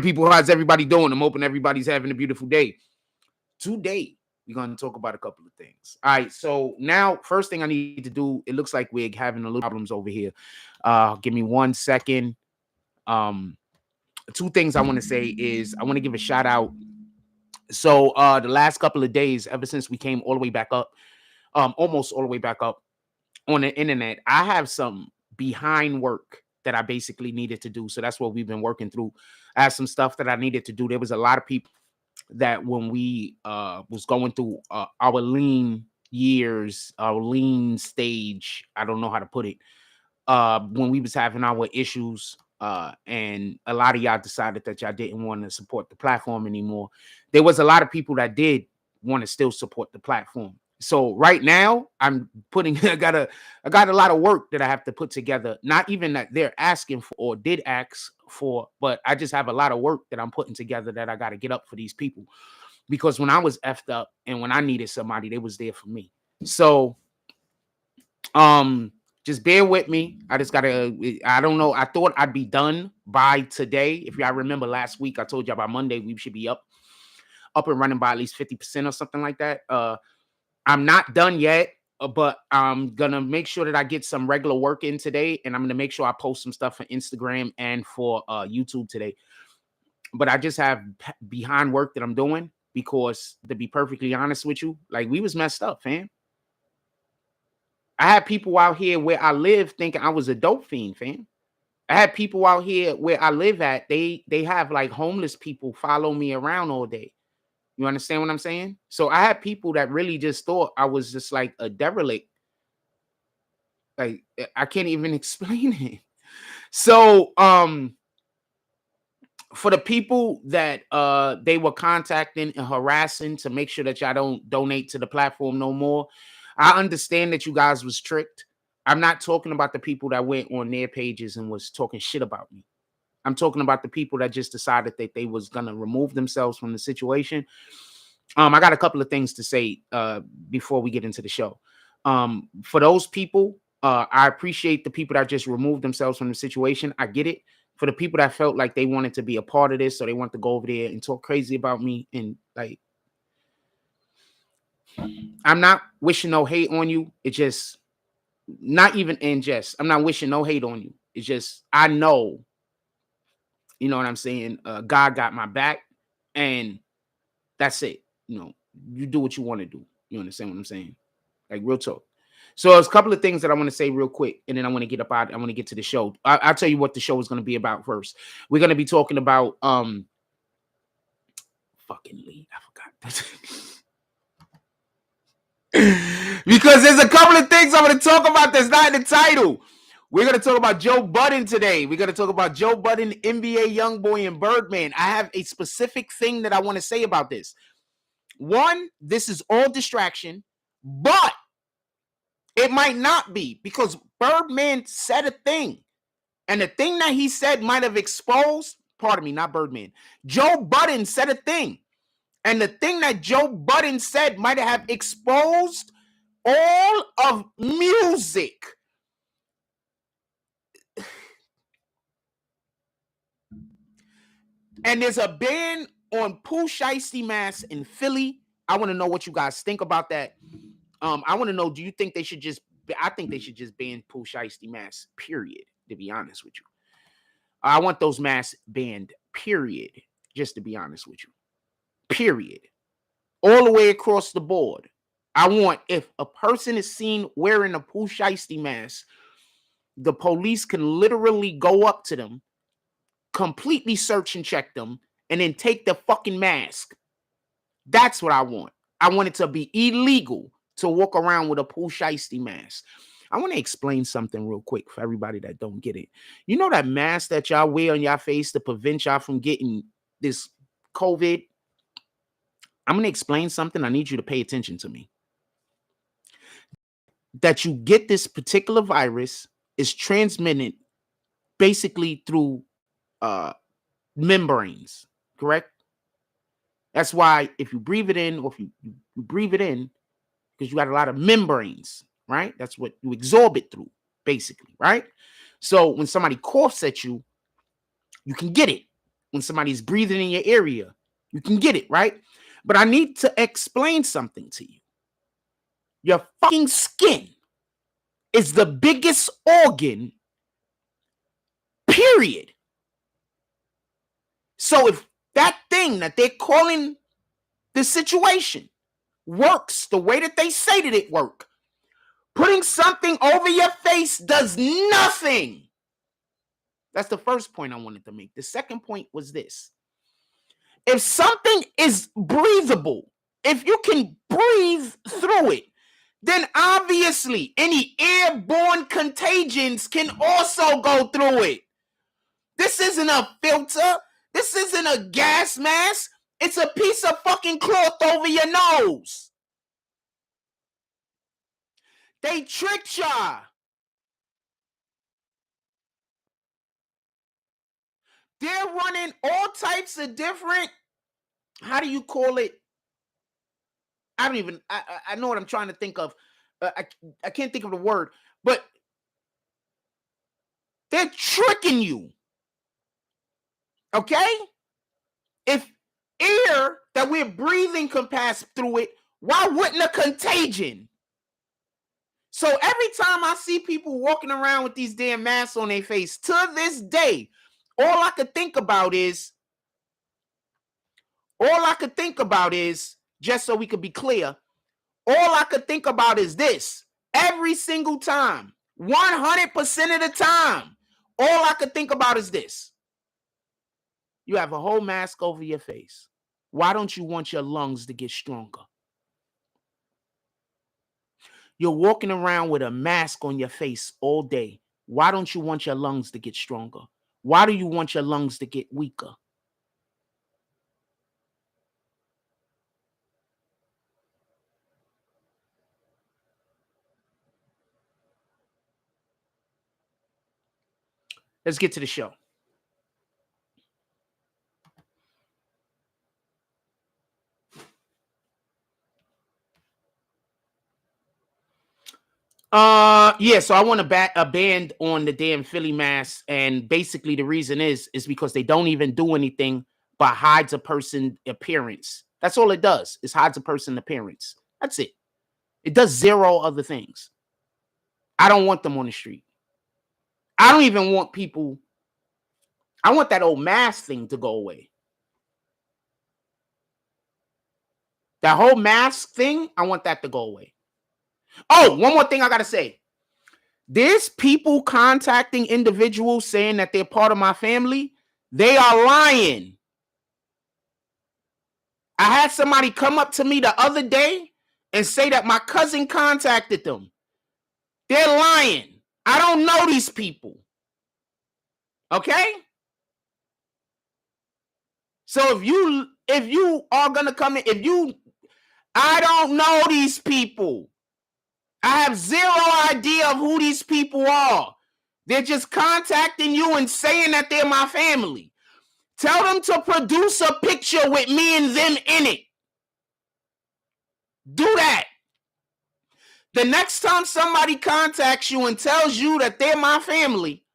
People, how's everybody doing? I'm hoping everybody's having a beautiful day. Today, we're going to talk about a couple of things. All right, so now, first thing I need to do, it looks like we're having a little problems over here. Give me 1 second. Two things I want to say is I want to give a shout out. So the last couple of days, ever since we came all the way back up, almost all the way back up on the internet, I have some behind work that I basically needed to do. So that's what we've been working through. I have some stuff that I needed to do. There was a lot of people that when we was going through our lean years, our lean stage, I don't know how to put it, when we was having our issues, and a lot of y'all decided that y'all didn't want to support the platform anymore. There was a lot of people that did want to still support the platform. So right now I'm putting I got a lot of work that I have to put together, not even that they're asking for or did ask for, but I just have a lot of work that I'm putting together that I got to get up for these people, because when I was effed up and when I needed somebody, they was there for me. So just bear with me. I don't know. I thought I'd be done by today. If y'all remember last week, I told y'all by Monday we should be up and running by at least 50% or something like that. I'm not done yet, but I'm gonna make sure that I get some regular work in today, and I'm gonna make sure I post some stuff for Instagram and for YouTube today. But I just have behind work that I'm doing, because to be perfectly honest with you, like, we was messed up, fam. I had people out here where I live thinking I was a dope fiend, fam. I had people out here where I live at, they have like homeless people follow me around all day. You understand what I'm saying? So I had people that really just thought I was just like a derelict. Like, I can't even explain it. So for the people that they were contacting and harassing to make sure that y'all don't donate to the platform no more, I understand that you guys was tricked. I'm not talking about the people that went on their pages and was talking shit about me. I'm talking about the people that just decided that they was gonna remove themselves from the situation. I got a couple of things to say before we get into the show. For those people, I appreciate the people that just removed themselves from the situation. I get it. For the people that felt like they wanted to be a part of this, so they want to go over there and talk crazy about me, and like, I'm not wishing no hate on you. It's just not even in jest. I'm not wishing no hate on you. It's just, I know, you know what I'm saying? God got my back, and that's it. You know, you do what you want to do. You understand what I'm saying? Like, real talk. So there's a couple of things that I want to say real quick, and then I want to get up out. I want to get to the show. I'll tell you what the show is going to be about first. We're going to be talking about fucking Lee. I forgot. Because there's a couple of things I'm going to talk about that's not in the title. We're going to talk about Joe Budden today. We're going to talk about Joe Budden, NBA Youngboy, and Birdman. I have a specific thing that I want to say about this. One, this is all distraction, but it might not be, because Birdman said a thing, and the thing that he said might have exposed, pardon me, not Birdman, Joe Budden said a thing, and the thing that Joe Budden said might have exposed all of music. And there's a ban on Shiesty mask in Philly. I want to know what you guys think about that. I want to know, do you think they should just, I think they should just ban Shiesty masks, period, to be honest with you. I want those masks banned, period, just to be honest with you. Period. All the way across the board. I want, if a person is seen wearing a Shiesty mask, the police can literally go up to them, completely search and check them, and then take the fucking mask. That's what I want. I want it to be illegal to walk around with a Shiesty mask. I want to explain something real quick for everybody that don't get it. You know that mask that y'all wear on your face to prevent y'all from getting this COVID? I'm going to explain something. I need you to pay attention to me. That you get this particular virus is transmitted basically through membranes, correct? That's why if you breathe it in, or if you breathe it in, because you got a lot of membranes, right? That's what you absorb it through, basically, right? So when somebody coughs at you, you can get it. when somebody's breathing in your area. You can get it, right? But I need to explain something to you. Your fucking skin is the biggest organ, period. So if that thing that they're calling the situation works the way that they say that it works, putting something over your face does nothing. That's the first point I wanted to make. The second point was this. If something is breathable, if you can breathe through it, then obviously any airborne contagions can also go through it. This isn't a filter. This isn't a gas mask. It's a piece of fucking cloth over your nose. They tricked y'all. They're running all types of different, how do you call it? I know what I'm trying to think of. I can't think of the word, but they're tricking you. Okay? If air that we're breathing can pass through it, why wouldn't a contagion? So every time I see people walking around with these damn masks on their face, to this day, all I could think about is, just so we could be clear, all I could think about is this. Every single time, 100% of the time, all I could think about is this. You have a whole mask over your face. Why don't you want your lungs to get stronger? You're walking around with a mask on your face all day. Why don't you want your lungs to get stronger? Why do you want your lungs to get weaker? Let's get to the show. So I want to bat a ban on the damn Philly mask, and basically the reason is because they don't even do anything but hides a person appearance. That's all it does, is hides a person appearance. That's it. It does zero other things. I don't want them on the street. I don't even want people. I want that old mask thing to go away. That whole mask thing, I want that to go away. Oh, one more thing I gotta say. There's people contacting individuals saying that they're part of my family. They are lying. I had somebody come up to me the other day and say that my cousin contacted them. They're lying. I don't know these people. Okay? So if you are gonna come in, I don't know these people. I have zero idea of who these people are. They're just contacting you and saying that they're my family. Tell them to produce a picture with me and them in it. Do that. The next time somebody contacts you and tells you that they're my family,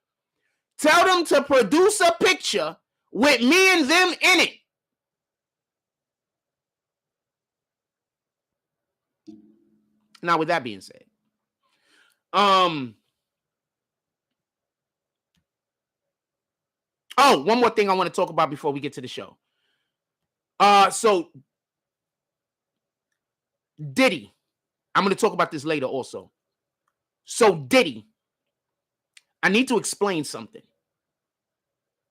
tell them to produce a picture with me and them in it. Now, with that being said, one more thing I want to talk about before we get to the show. So Diddy, I'm going to talk about this later also. So Diddy, I need to explain something.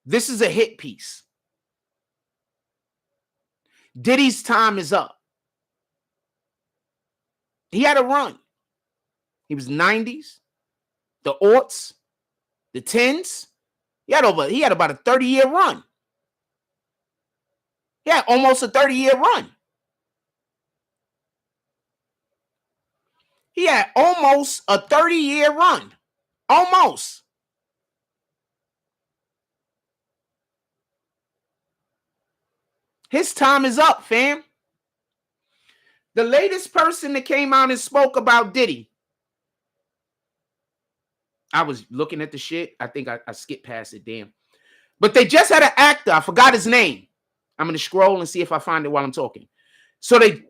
This is a hit piece. Diddy's time is up. He had a run. He was 90s, the aughts, the 10s. He had about a 30-year run. Yeah, almost a 30-year run. He had almost a 30-year run. Almost. His time is up, fam. The latest person that came out and spoke about Diddy, I was looking at the shit. I think I skipped past it, damn. But they just had an actor. I forgot his name. I'm going to scroll and see if I find it while I'm talking. So they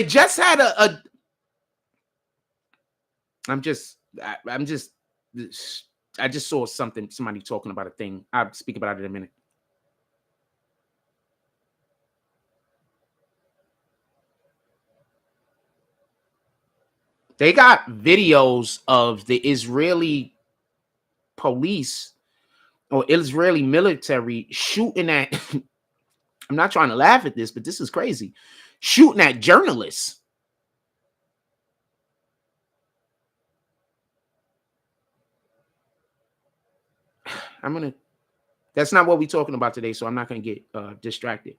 just had I just saw somebody talking about a thing. I'll speak about it in a minute. They got videos of the Israeli police or Israeli military shooting at, I'm not trying to laugh at this, but this is crazy, shooting at journalists. That's not what we're talking about today, so I'm not going to get distracted.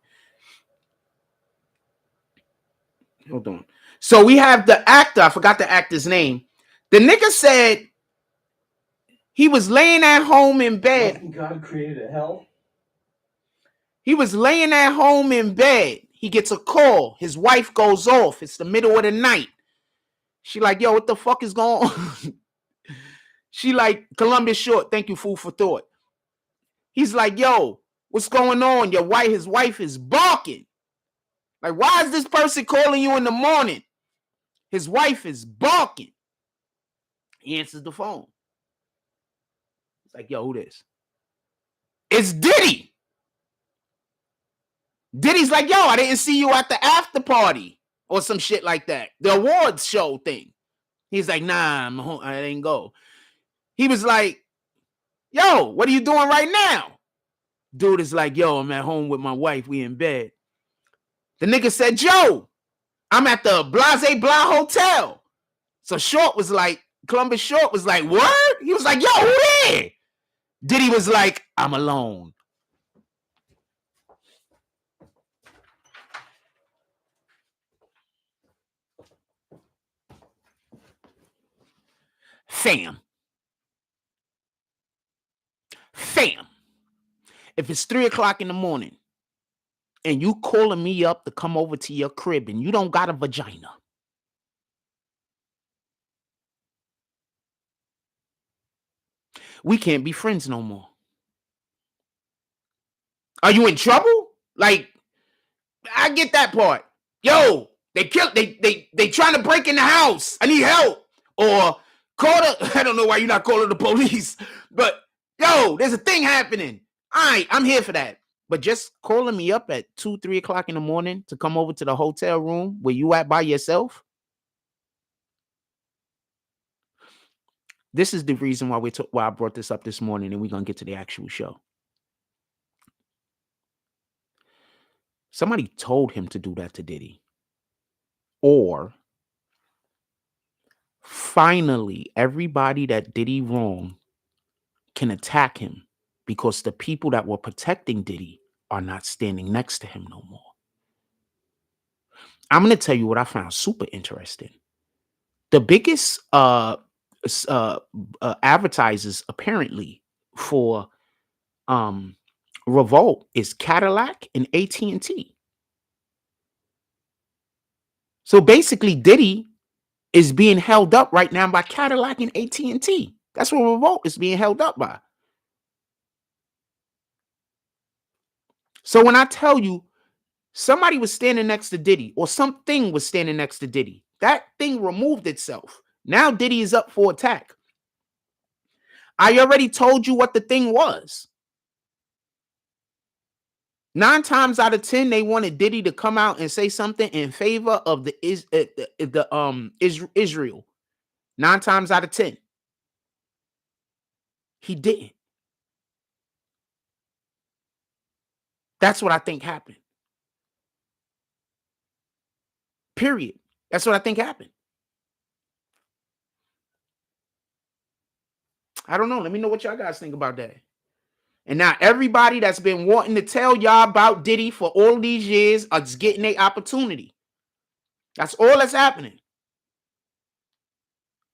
Hold on. So we have the actor. I forgot the actor's name. The nigga said he was laying at home in bed. God created a hell. He was laying at home in bed. He gets a call. His wife goes off. It's the middle of the night. She like, yo, what the fuck is going on? She like, Columbus Short, thank you, food for thought. He's like, yo, what's going on? His wife is barking. Like, why is this person calling you in the morning? His wife is barking. He answers the phone. It's like, yo, who this? It's Diddy. Diddy's like, yo, I didn't see you at the after party or some shit like that. The awards show thing. He's like, nah, I didn't go. He was like, yo, what are you doing right now? Dude is like, yo, I'm at home with my wife. We in bed. The nigga said, Joe, I'm at the Blase Blah Hotel. So Short was like, Columbus Short was like, what? He was like, yo, who there? Diddy was like, I'm alone. Fam. If it's 3 o'clock in the morning and you calling me up to come over to your crib and you don't got a vagina, we can't be friends no more. Are you in trouble? Like, I get that part. Yo, they trying to break in the house. I need help. Or I don't know why you're not calling the police, but yo, there's a thing happening. All right, I'm here for that. But just calling me up at 2, 3 o'clock in the morning to come over to the hotel room where you at by yourself. This is the reason why why I brought this up this morning, and we're going to get to the actual show. Somebody told him to do that to Diddy. Or finally, everybody that Diddy wronged can attack him because the people that were protecting Diddy are not standing next to him no more. I'm going to tell you what I found super interesting. The biggest advertisers apparently for Revolt is Cadillac and AT&T. So basically, Diddy is being held up right now by Cadillac and AT&T. That's what Revolt is being held up by. So when I tell you somebody was standing next to Diddy or something was standing next to Diddy, that thing removed itself. Now Diddy is up for attack. I already told you what the thing was. 9 times out of 10, they wanted Diddy to come out and say something in favor of Israel. 9 times out of 10. He didn't. That's what I think happened. Period. That's what I think happened. I don't know. Let me know what y'all guys think about that. And now everybody that's been wanting to tell y'all about Diddy for all these years are just getting their opportunity. That's all that's happening.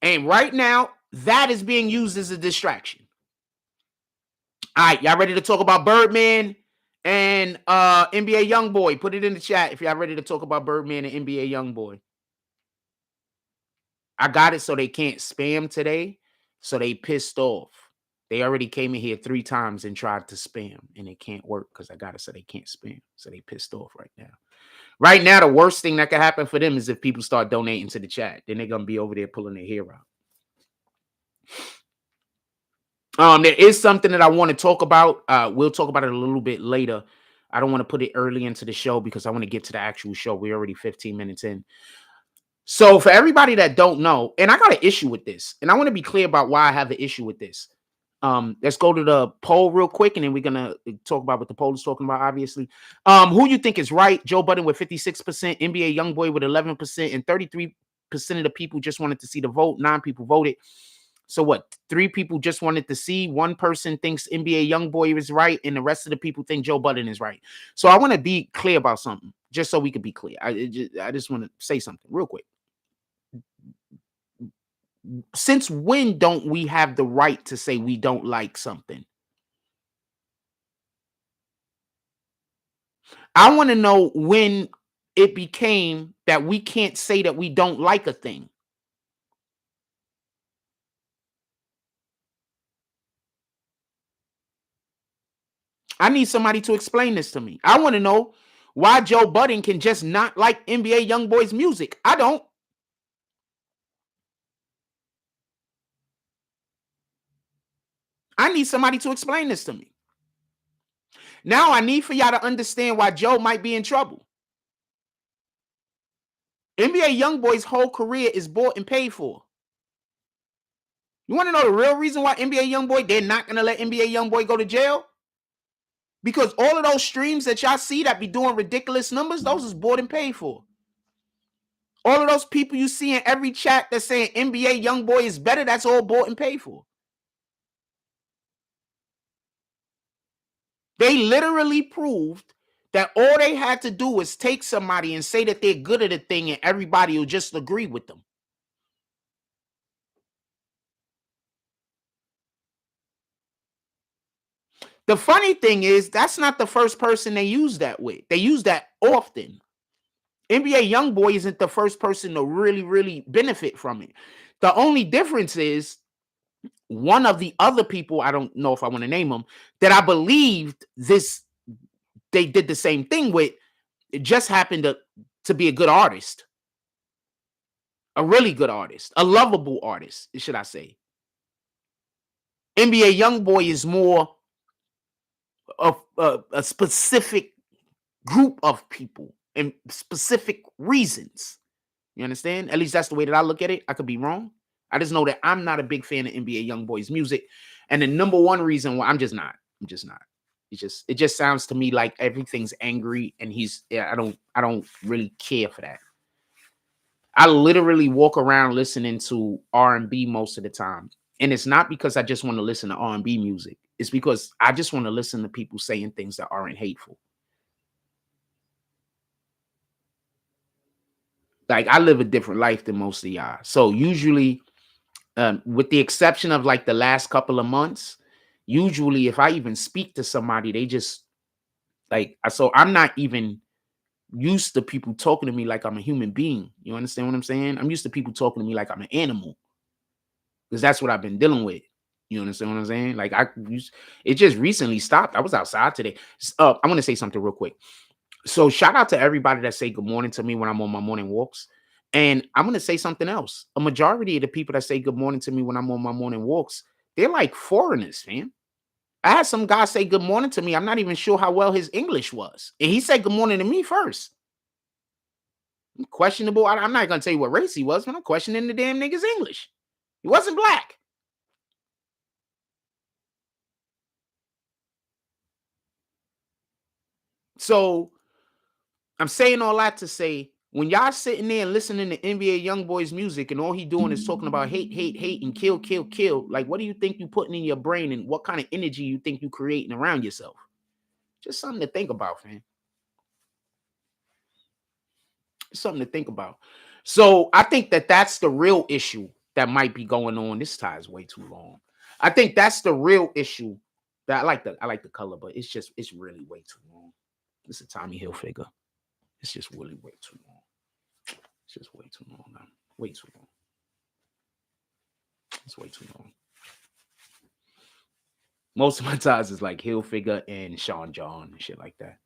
And right now, that is being used as a distraction. All right, y'all ready to talk about Birdman and NBA Youngboy? Put it in the chat if y'all ready to talk about Birdman and NBA Youngboy. I got it so they can't spam today, so they pissed off. They already came in here 3 times and tried to spam, and it can't work because I got it so they can't spam. So they pissed off right now. Right now, the worst thing that could happen for them is if people start donating to the chat. Then they're going to be over there pulling their hair out. There is something that I want to talk about. We'll talk about it a little bit later. I don't want to put it early into the show because I want to get to the actual show. We're already 15 minutes in. So for everybody that don't know, and I got an issue with this, and I want to be clear about why I have an issue with this. Let's go to the poll real quick, and then we're gonna talk about what the poll is talking about, obviously. Who you think is right? Joe Budden with 56%, NBA Youngboy with 11%, and 33% of the people just wanted to see the vote. 9 people voted. So what? 3 people just wanted to see. 1 person thinks NBA Youngboy is right, and the rest of the people think Joe Budden is right. So I want to be clear about something, just so we can be clear. I just want to say something real quick. Since when don't we have the right to say we don't like something? I want to know when it became that we can't say that we don't like a thing. I need somebody to explain this to me. I want to know why Joe Budden can just not like NBA Youngboy's music. I don't. I need somebody to explain this to me. Now I need for y'all to understand why Joe might be in trouble. NBA Youngboy's whole career is bought and paid for. You want to know the real reason why NBA Youngboy, they're not going to let NBA Youngboy go to jail? Because all of those streams that y'all see that be doing ridiculous numbers, those is bought and paid for. All of those people you see in every chat that's saying NBA Youngboy is better, that's all bought and paid for. They literally proved that all they had to do was take somebody and say that they're good at a thing and everybody will just agree with them. The funny thing is, that's not the first person they use that with. They use that often. NBA Youngboy isn't the first person to really benefit from it. The only difference is one of the other people, I don't know if I want to name them, that I believed this, they did the same thing with, it just happened to be a good artist. A really good artist. A lovable artist, should I say. NBA Youngboy is more of a specific group of people and specific reasons. You understand? At least that's the way that I look at it. I could be wrong. I just know that I'm not a big fan of NBA Youngboy's music. And the number one reason why I'm just not. It just sounds to me like everything's angry and I don't really care for that. I literally walk around listening to R&B most of the time. And it's not because I just want to listen to R&B music. It's because I just want to listen to people saying things that aren't hateful. Like, I live a different life than most of y'all. So usually, with the exception of like the last couple of months, usually if I even speak to somebody, they just like, so I'm not even used to people talking to me like I'm a human being. You understand what I'm saying? I'm used to people talking to me like I'm an animal because that's what I've been dealing with. You understand what I'm saying? Like, it just recently stopped. I was outside today. I want to say something real quick. So shout out to everybody that say good morning to me when I'm on my morning walks. And I'm going to say something else. A majority of the people that say good morning to me when I'm on my morning walks, they're like foreigners, fam. I had some guy say good morning to me. I'm not even sure how well his English was. And he said good morning to me first. Questionable. I'm not going to tell you what race he was, but I'm questioning the damn nigga's English. He wasn't black. So I'm saying all that to say, when y'all sitting there and listening to NBA Youngboy's music and all he doing is talking about hate, and kill, like, what do you think you putting in your brain and what kind of energy you think you creating around yourself? Just something to think about, fam. Something to think about. So I think that that's the real issue that might be going on. This tie is way too long. I think that's the real issue. That I like the color, but it's really way too long. It's a Tommy Hilfiger. It's just really way too long. It's just way too long, man. Way too long. It's way too long. Most of my ties is like Hilfiger and Sean John and shit like that.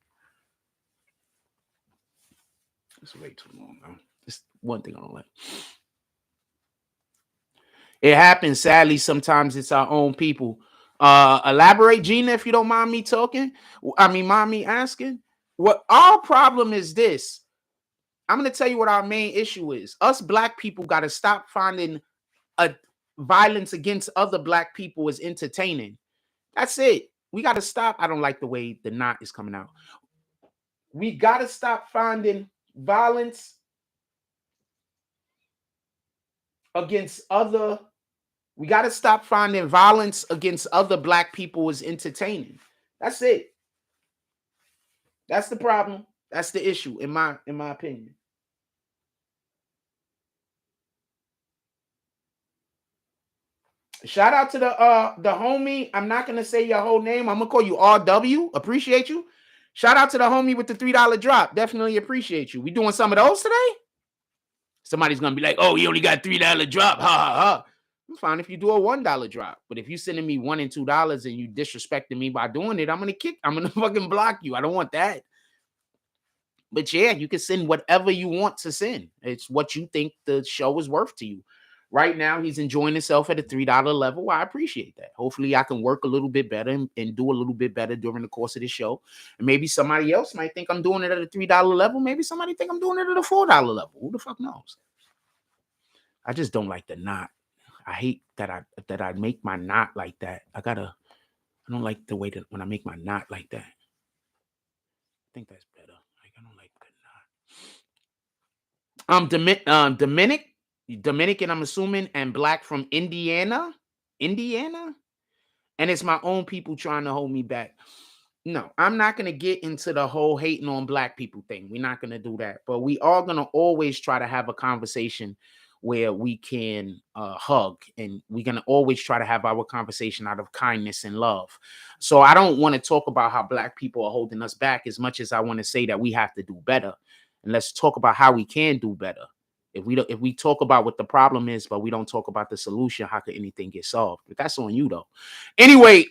It's way too long, man. It's one thing I don't like. It happens, sadly, sometimes it's our own people. Elaborate, Gina, if you don't mind me talking. Mind me asking. What our problem is this. I'm going to tell you what our main issue is. Us black people got to stop finding a violence against other black people is entertaining. That's it. We got to stop. I don't like the way the knot is coming out. We got to stop finding violence against other. We got to stop finding violence against other black people as entertaining. That's it. That's the problem. That's the issue, in my opinion. Shout out to the homie. I'm not gonna say your whole name. I'm gonna call you RW. Appreciate you. Shout out to the homie with the $3 drop. Definitely appreciate you. We doing some of those today? Somebody's gonna be like, "Oh, he only got $3 drop." Ha ha ha. I'm fine if you do a $1 drop, but if you sending me $1 and $2 and you disrespecting me by doing it, I'm gonna fucking block you. I don't want that. But yeah, you can send whatever you want to send. It's what you think the show is worth to you. Right now, he's enjoying himself at a $3 level. I appreciate that. Hopefully, I can work a little bit better and do a little bit better during the course of the show. And maybe somebody else might think I'm doing it at a $3 level. Maybe somebody think I'm doing it at a $4 level. Who the fuck knows? I just don't like the knot. I hate that I make my knot like that. I don't like the way that when I make my knot like that. I think that's better. Like, I don't like the knot. Dominican, I'm assuming, and black from Indiana, and it's my own people trying to hold me back. No, I'm not gonna get into the whole hating on black people thing. We're not gonna do that, but we are gonna always try to have a conversation where we can hug, and we're gonna always try to have our conversation out of kindness and love. So I don't want to talk about how black people are holding us back as much as I want to say that we have to do better, and let's talk about how we can do better. If we talk about what the problem is, but we don't talk about the solution, how could anything get solved? But that's on you though. Anyway,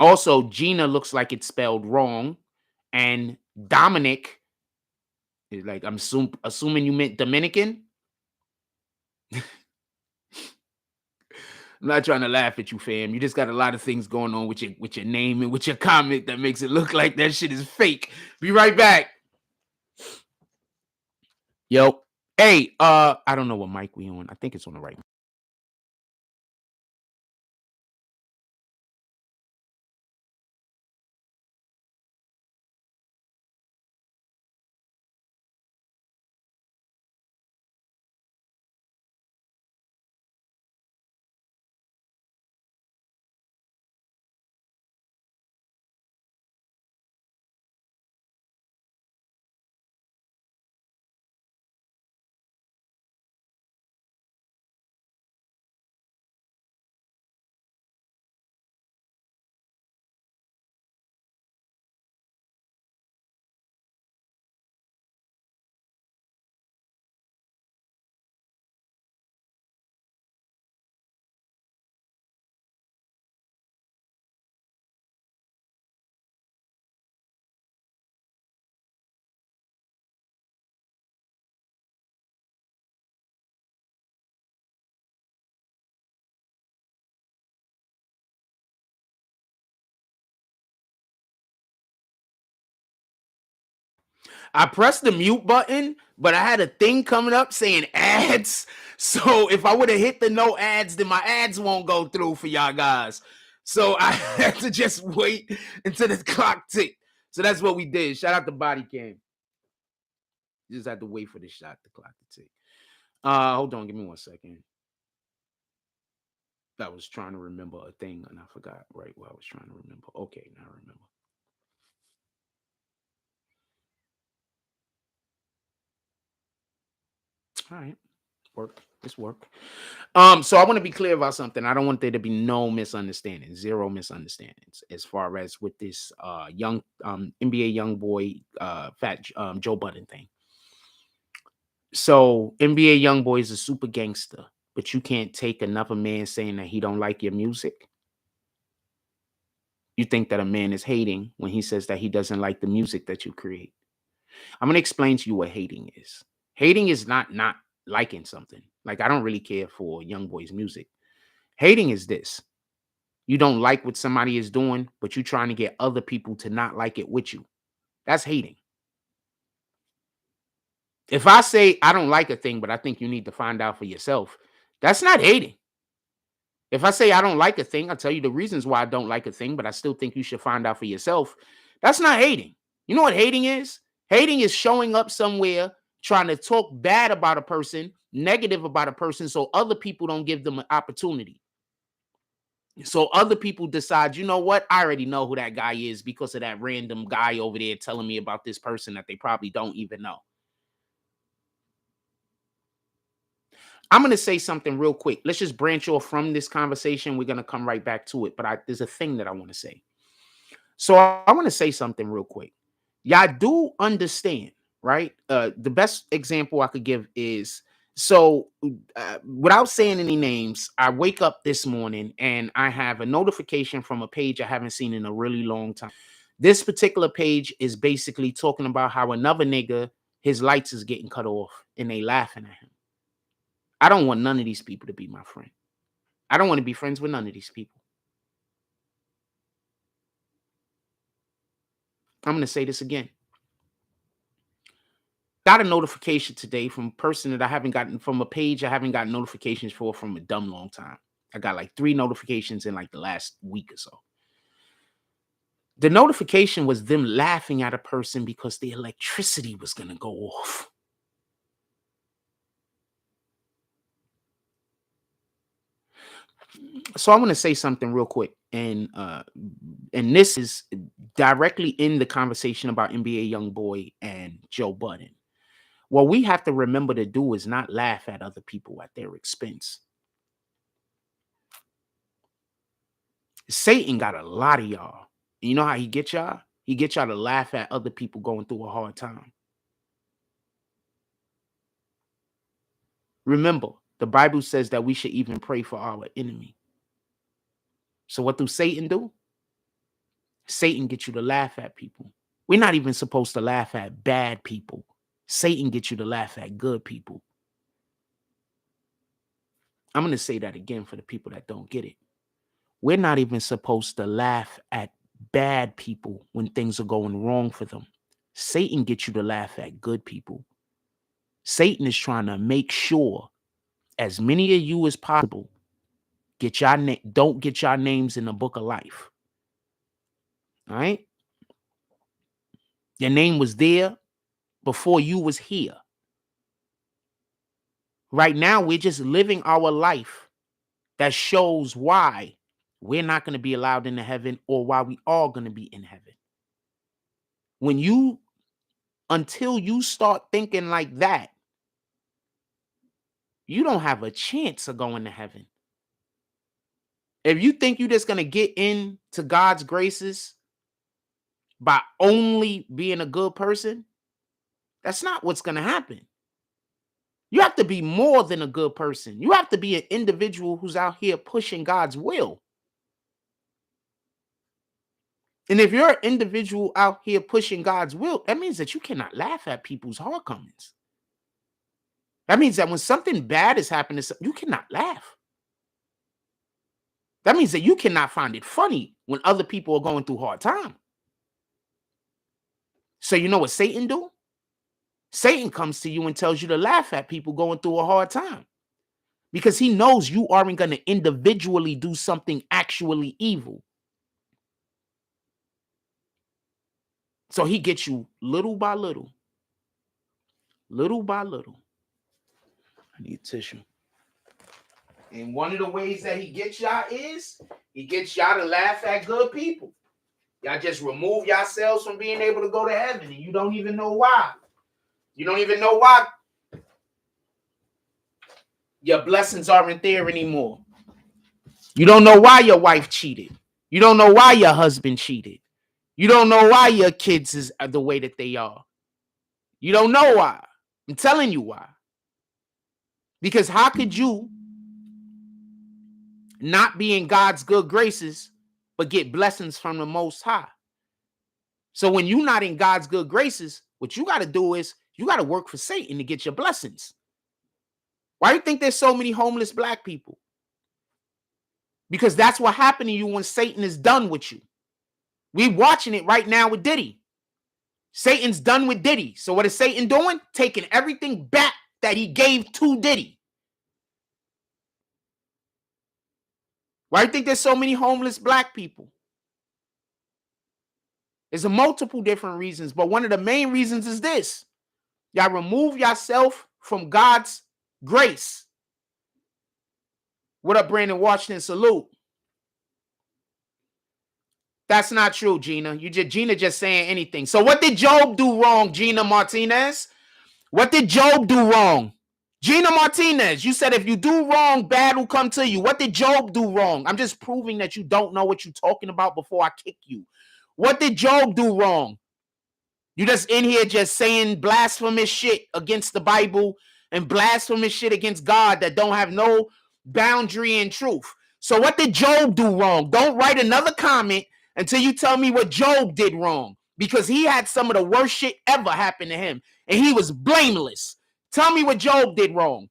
also Gina looks like it's spelled wrong, and Dominic is like, I'm assuming you meant Dominican. I'm not trying to laugh at you, fam. You just got a lot of things going on with your name and with your comment that makes it look like that shit is fake. Be right back. Yo. Hey, I don't know what mic we on. I think it's on the right. I pressed the mute button, but I had a thing coming up saying ads. So if I would have hit the no ads, then my ads won't go through for y'all guys. So I had to just wait until the clock ticked. So that's what we did. Shout out to Body Cam. You just had to wait for the clock to tick. Hold on, give me 1 second. I was trying to remember a thing and I forgot right what I was trying to remember. Okay, now I remember. All right. Work. It's work. So I want to be clear about something. I don't want there to be no misunderstanding, zero misunderstandings as far as with this young NBA Youngboy fat Joe Budden thing. So NBA Youngboy is a super gangster. but you can't take another man saying that he don't like your music? You think that a man is hating when he says that he doesn't like the music that you create. I'm going to explain to you what hating is. Hating is not liking something. Like, I don't really care for Youngboy's music. Hating is this. You don't like what somebody is doing, but you're trying to get other people to not like it with you. That's hating. If I say I don't like a thing, but I think you need to find out for yourself, that's not hating. If I say I don't like a thing, I'll tell you the reasons why I don't like a thing, but I still think you should find out for yourself. That's not hating. You know what hating is? Hating is showing up somewhere, trying to talk bad about a person, negative about a person, so other people don't give them an opportunity. So other people decide, you know what? I already know who that guy is because of that random guy over there telling me about this person that they probably don't even know. I'm going to say something real quick. Let's just branch off from this conversation. We're going to come right back to it. But there's a thing that I want to say. So I want to say something real quick. Y'all do understand, right? The best example I could give is, so without saying any names, I wake up this morning and I have a notification from a page I haven't seen in a really long time. This particular page is basically talking about how another nigga, his lights is getting cut off and they laughing at him. I don't want none of these people to be my friend. I don't want to be friends with none of these people. I'm going to say this again. Got a notification today from a person that I haven't gotten, from a page I haven't gotten notifications for from a dumb long time. I got like 3 notifications in like the last week or so. The notification was them laughing at a person because the electricity was going to go off. So I want to say something real quick, and this is directly in the conversation about NBA Youngboy and Joe Budden. What we have to remember to do is not laugh at other people at their expense. Satan got a lot of y'all. You know how he gets y'all? He gets y'all to laugh at other people going through a hard time. Remember, the Bible says that we should even pray for our enemy. So what do Satan do? Satan gets you to laugh at people. We're not even supposed to laugh at bad people. Satan gets you to laugh at good people. I'm going to say that again for the people that don't get it. We're not even supposed to laugh at bad people when things are going wrong for them. Satan gets you to laugh at good people. Satan is trying to make sure as many of you as possible don't get your names in the book of life. All right? Your name was there before you was here. Right now, we're just living our life that shows why we're not going to be allowed into heaven or why we are going to be in heaven. Until you start thinking like that, you don't have a chance of going to heaven. If you think you're just going to get into God's graces by only being a good person, that's not what's going to happen. You have to be more than a good person. You have to be an individual who's out here pushing God's will. And if you're an individual out here pushing God's will, that means that you cannot laugh at people's shortcomings. That means that when something bad is happening, you cannot laugh. That means that you cannot find it funny when other people are going through hard time. So you know what Satan do? Satan comes to you and tells you to laugh at people going through a hard time because he knows you aren't going to individually do something actually evil. So he gets you little by little. Little by little. I need tissue. And one of the ways that he gets y'all is he gets y'all to laugh at good people. Y'all just remove yourselves from being able to go to heaven, and you don't even know why. You don't even know why your blessings aren't there anymore. You don't know why your wife cheated. You don't know why your husband cheated. You don't know why your kids is the way that they are. You don't know why. I'm telling you why. Because how could you not be in God's good graces, but get blessings from the Most High. So when you're not in God's good graces, what you got to do is you got to work for Satan to get your blessings. Why do you think there's so many homeless black people? Because that's what happened to you when Satan is done with you. We watching it right now with Diddy. Satan's done with Diddy. So what is Satan doing? Taking everything back that he gave to Diddy. Why do you think there's so many homeless black people? There's a multiple different reasons, but one of the main reasons is this. Y'all remove yourself from God's grace. What up, Brandon Washington? Salute. That's not true, Gina. Gina just saying anything. So what did Job do wrong, Gina Martinez? What did Job do wrong? Gina Martinez, you said if you do wrong, bad will come to you. What did Job do wrong? I'm just proving that you don't know what you're talking about before I kick you. What did Job do wrong? You just in here just saying blasphemous shit against the Bible and blasphemous shit against God that don't have no boundary in truth. So what did Job do wrong? Don't write another comment until you tell me what Job did wrong, because he had some of the worst shit ever happen to him, and he was blameless. Tell me what Job did wrong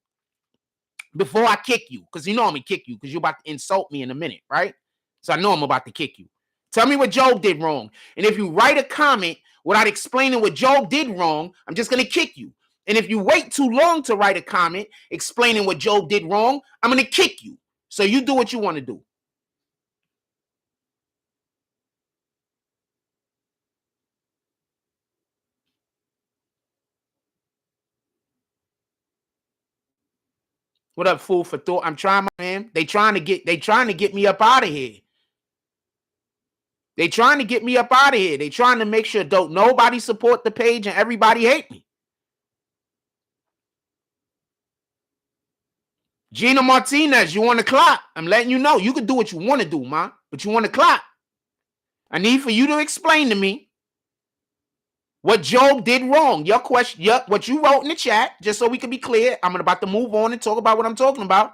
before I kick you, because you know I'm going to kick you because you're about to insult me in a minute, right? So I know I'm about to kick you. Tell me what Job did wrong. And if you write a comment without explaining what Job did wrong, I'm just going to kick you. And if you wait too long to write a comment explaining what Job did wrong, I'm going to kick you. So you do what you want to do. What up, fool for thought? I'm trying, man. They trying to get me up out of here. They trying to get me up out of here. They trying to make sure don't nobody support the page and everybody hate me. Gina Martinez, you want to clock? I'm letting you know. You can do what you want to do, man. But you want to clock. I need for you to explain to me what Job did wrong. Your question, what you wrote in the chat, just so we can be clear. I'm about to move on and talk about what I'm talking about.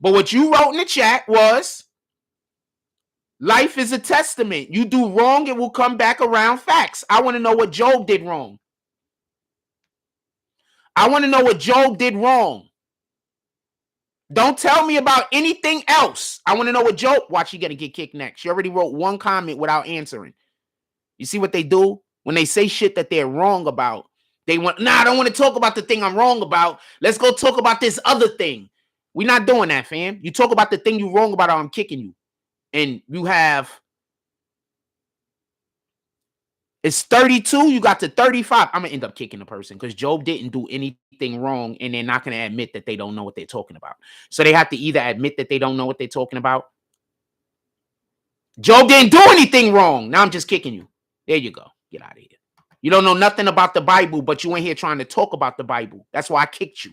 But what you wrote in the chat was, life is a testament. You do wrong, it will come back around. Facts. I want to know what Job did wrong. I want to know what Job did wrong. Don't tell me about anything else. I want to know what Job... Watch, you're going to get kicked next. You already wrote one comment without answering. You see what they do? When they say shit that they're wrong about, they want... Nah, I don't want to talk about the thing I'm wrong about. Let's go talk about this other thing. We're not doing that, fam. You talk about the thing you're wrong about, or I'm kicking you. And you have... It's 32. You got to 35. I'm going to end up kicking the person because Job didn't do anything wrong, and they're not going to admit that they don't know what they're talking about. So they have to either admit that they don't know what they're talking about. Job didn't do anything wrong. Now I'm just kicking you. There you go. Get out of here. You don't know nothing about the Bible, but you ain't here trying to talk about the Bible. That's why I kicked you.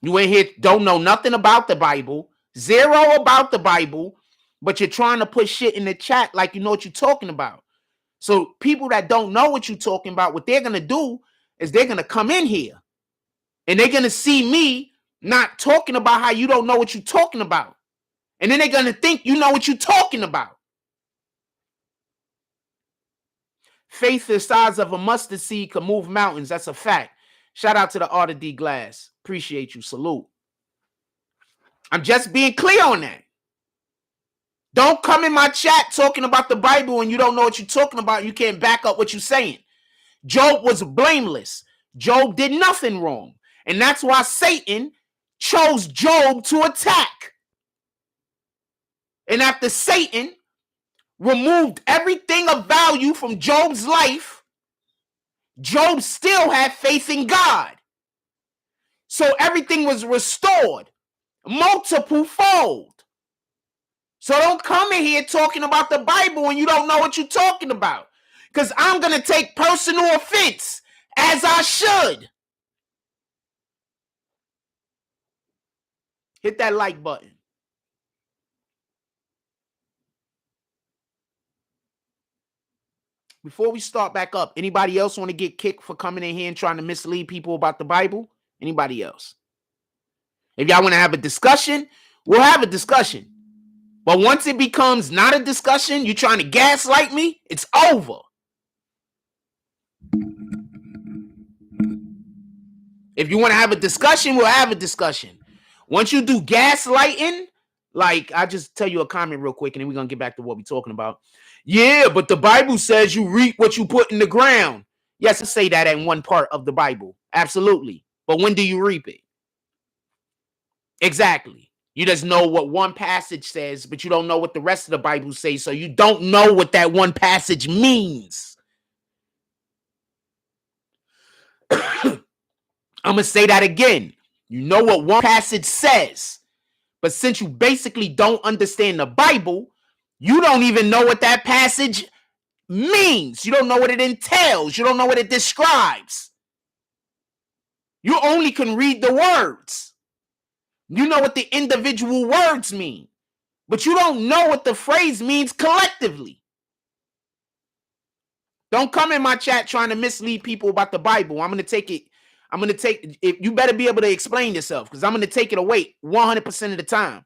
You ain't here, don't know nothing about the Bible. Zero about the Bible, but you're trying to put shit in the chat like you know what you're talking about. So people that don't know what you're talking about, what they're going to do is they're going to come in here and they're going to see me not talking about how you don't know what you're talking about. And then they're going to think you know what you're talking about. Faith the size of a mustard seed can move mountains. That's a fact. Shout out to the Art of D Glass. Appreciate you. Salute. I'm just being clear on that. Don't come in my chat talking about the Bible and you don't know what you're talking about. You can't back up what you're saying. Job was blameless. Job did nothing wrong. And that's why Satan chose Job to attack. And after Satan removed everything of value from Job's life, Job still had faith in God. So everything was restored multiple fold. So don't come in here talking about the Bible when you don't know what you're talking about. Because I'm going to take personal offense, as I should. Hit that like button. before we start back up, anybody else want to get kicked for coming in here and trying to mislead people about the Bible? Anybody else? If y'all want to have a discussion, we'll have a discussion. But once it becomes not a discussion, you're trying to gaslight me, it's over. If you want to have a discussion, we'll have a discussion. Once you do gaslighting, like, I just tell you a comment real quick, and then we're going to get back to what we're talking about. Yeah, but the Bible says you reap what you put in the ground. Yes, I say that in one part of the Bible. Absolutely. But when do you reap it? Exactly. You just know what one passage says, but you don't know what the rest of the Bible says, so you don't know what that one passage means. I'm going to say that again. You know what one passage says, but since you basically don't understand the Bible, you don't even know what that passage means. You don't know what it entails. You don't know what it describes. You only can read the words. You know what the individual words mean, but you don't know what the phrase means collectively. Don't come in my chat trying to mislead people about the Bible. I'm going to take it. You better be able to explain yourself, because I'm going to take it away 100% of the time.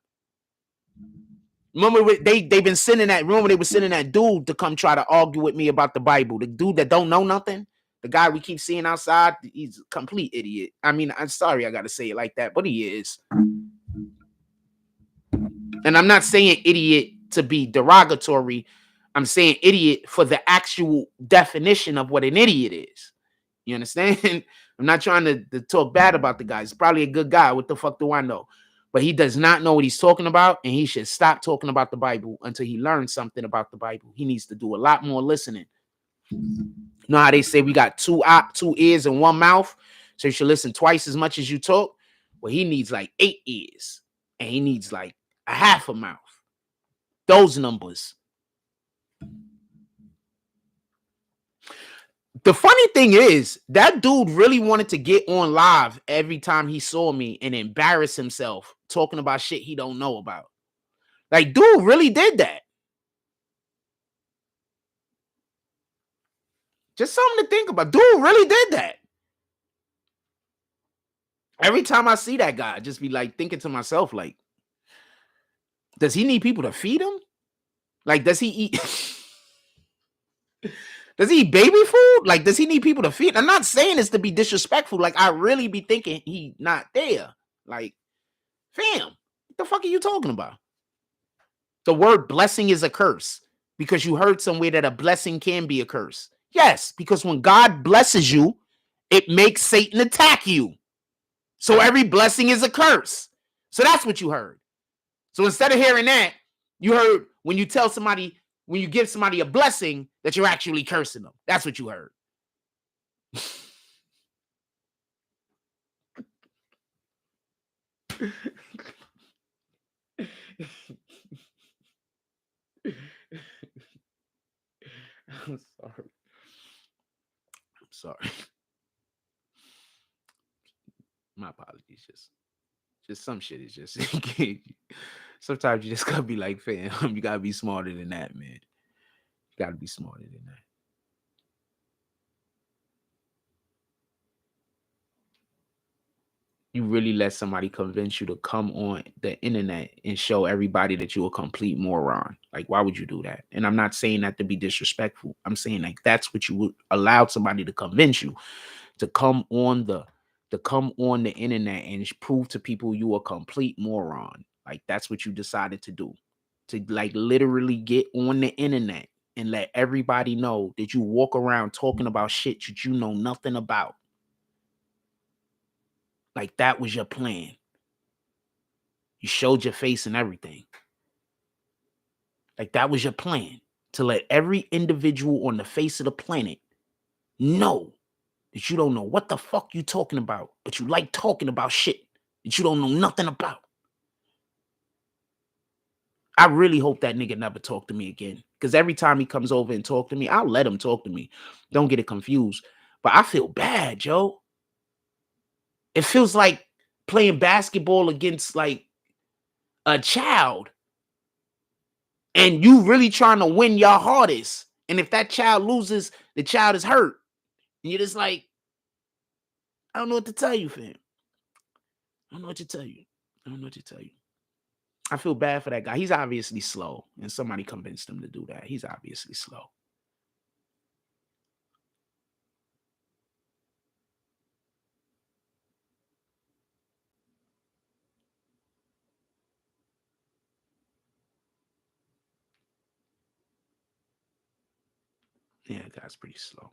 Remember, they've been sending that. Remember, they were sending that dude to come try to argue with me about the Bible. The dude that don't know nothing. The guy we keep seeing outside, he's a complete idiot. I mean, I'm sorry I got to say it like that, but he is. And I'm not saying idiot to be derogatory. I'm saying idiot for the actual definition of what an idiot is. You understand? I'm not trying to talk bad about the guy. He's probably a good guy. What the fuck do I know? But he does not know what he's talking about, and he should stop talking about the Bible until he learns something about the Bible. He needs to do a lot more listening. You know how they say we got two ears and one mouth, so you should listen twice as much as you talk? Well, he needs like 8 ears, and he needs like a half a mouth. Those numbers. The funny thing is, that dude really wanted to get on live every time he saw me and embarrass himself talking about shit he don't know about. Like, dude really did that. Just something to think about. Dude really did that. Every time I see that guy, I just be like thinking to myself, like, does he need people to feed him? Like, does he eat? Does he eat baby food? Like, does he need people to feed? I'm not saying this to be disrespectful. Like, I really be thinking he not there. Like, fam, what the fuck are you talking about? The word blessing is a curse because you heard somewhere that a blessing can be a curse. Yes, because when God blesses you, it makes Satan attack you. So every blessing is a curse. So that's what you heard. So instead of hearing that, you heard when you tell somebody, when you give somebody a blessing, that you're actually cursing them. That's what you heard. I'm sorry. I'm sorry. My apologies. Just some shit is just sometimes you just gotta be like, fam, you gotta be smarter than that, man. You gotta be smarter than that. You really let somebody convince you to come on the internet and show everybody that you're a complete moron. Like, why would you do that? And I'm not saying that to be disrespectful. I'm saying like that's what you would allow somebody to convince you to come on the internet and prove to people you a complete moron. Like, that's what you decided to do. To like literally get on the internet and let everybody know that you walk around talking about shit that you know nothing about. Like, that was your plan. You showed your face and everything. Like, that was your plan, to let every individual on the face of the planet know that you don't know what the fuck you talking about, but you like talking about shit that you don't know nothing about. I really hope that nigga never talk to me again, because every time he comes over and talk to me, I'll let him talk to me. Don't get it confused. But I feel bad, Joe. It feels like playing basketball against like a child, and you really trying to win your hardest, And if that child loses, the child is hurt. And you're just like, I don't know what to tell you, fam. I don't know what to tell you. I don't know what to tell you. I feel bad for that guy. He's obviously slow, and somebody convinced him to do that. He's obviously slow. Yeah, that guy's pretty slow.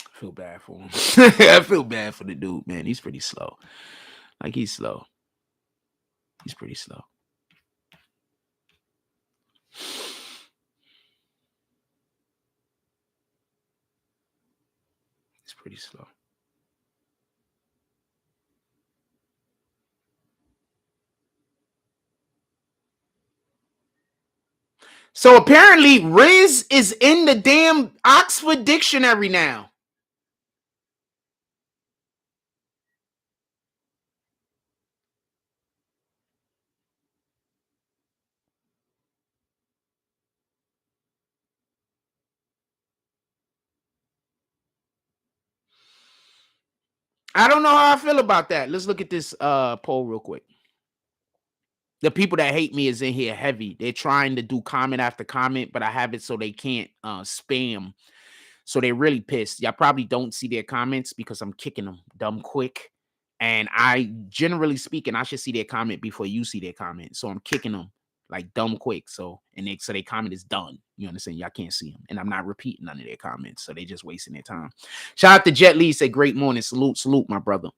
I feel bad for him. I feel bad for the dude, man. He's pretty slow. Like, he's slow. He's pretty slow. He's pretty slow. So apparently Riz is in the damn Oxford Dictionary now. I don't know how I feel about that. Let's look at this poll real quick. The people that hate me is in here heavy. They're trying to do comment after comment, but I have it so they can't spam. So they're really pissed. Y'all probably don't see their comments because I'm kicking them dumb quick. And I, generally speaking, I should see their comment before you see their comment. So I'm kicking them like dumb quick. So their comment is done. You understand? Y'all can't see them. And I'm not repeating none of their comments. So they just wasting their time. Shout out to Jet Lee. Say great morning. Salute, my brother.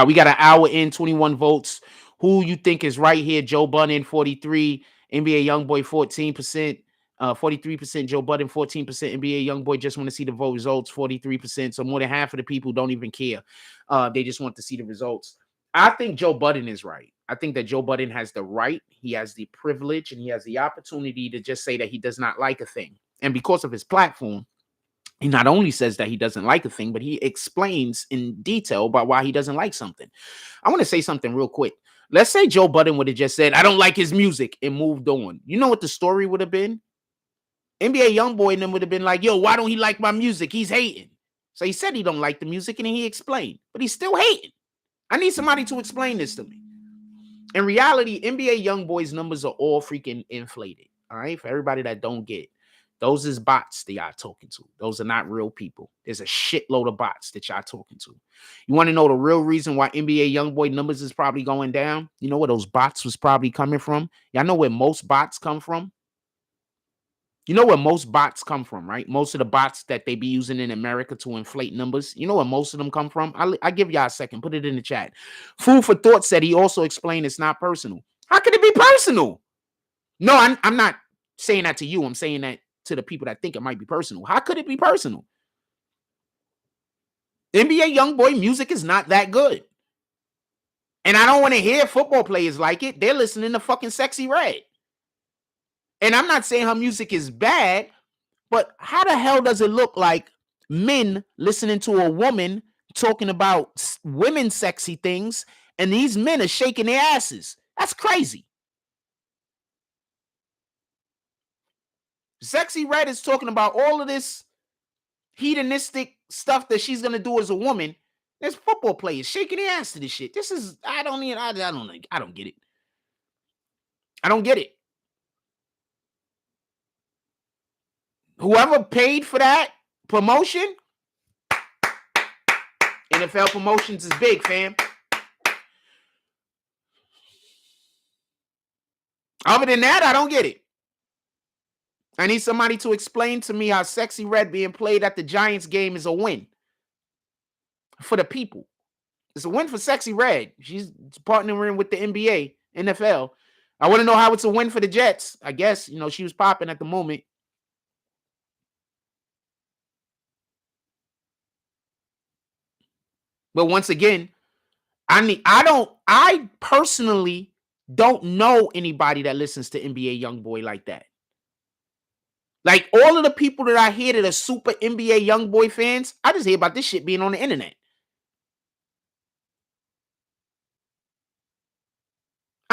We got an hour in, 21 votes. Who you think is right here? Joe Budden, 43. NBA Youngboy, 14%. 43% Joe Budden, 14% NBA Youngboy. Just want to see the vote results, 43%. So more than half of the people don't even care. They just want to see the results. I think Joe Budden is right. I think that Joe Budden has the right, he has the privilege, and he has the opportunity to just say that he does not like a thing. And because of his platform, he not only says that he doesn't like a thing, but he explains in detail about why he doesn't like something. I want to say something real quick. Let's say Joe Budden would have just said, I don't like his music, and moved on. You know what the story would have been? NBA Youngboy and them would have been like, yo, why don't he like my music? He's hating. So he said he don't like the music, and then he explained, but he's still hating. I need somebody to explain this to me. In reality, NBA Youngboy's numbers are all freaking inflated. All right, for everybody that don't get it. Those is bots that y'all talking to. Those are not real people. There's a shitload of bots that y'all talking to. You want to know the real reason why NBA Youngboy numbers is probably going down? You know where those bots was probably coming from? Y'all know where most bots come from? You know where most bots come from, right? Most of the bots that they be using in America to inflate numbers. You know where most of them come from? I'll give y'all a second. Put it in the chat. Food for Thought said he also explained it's not personal. How could it be personal? No, I'm not saying that to you. I'm saying that to the people that think it might be personal. How could it be personal? NBA Youngboy music is not that good. And I don't want to hear football players like it. They're listening to fucking Sexy Red. And I'm not saying her music is bad, but how the hell does it look like men listening to a woman talking about women sexy things, and these men are shaking their asses? That's crazy. Sexy Red is talking about all of this hedonistic stuff that she's gonna do as a woman. There's football players shaking their ass to this shit. This is I don't get it. I don't get it. Whoever paid for that promotion, NFL promotions is big, fam. Other than that, I don't get it. I need somebody to explain to me how Sexy Red being played at the Giants game is a win for the people. It's a win for Sexy Red. She's partnering with the NBA, NFL. I want to know how it's a win for the Jets. I guess, she was popping at the moment. But once again, I personally don't know anybody that listens to NBA Youngboy like that. Like all of the people that I hear that are super NBA Youngboy fans, I just hear about this shit being on the internet.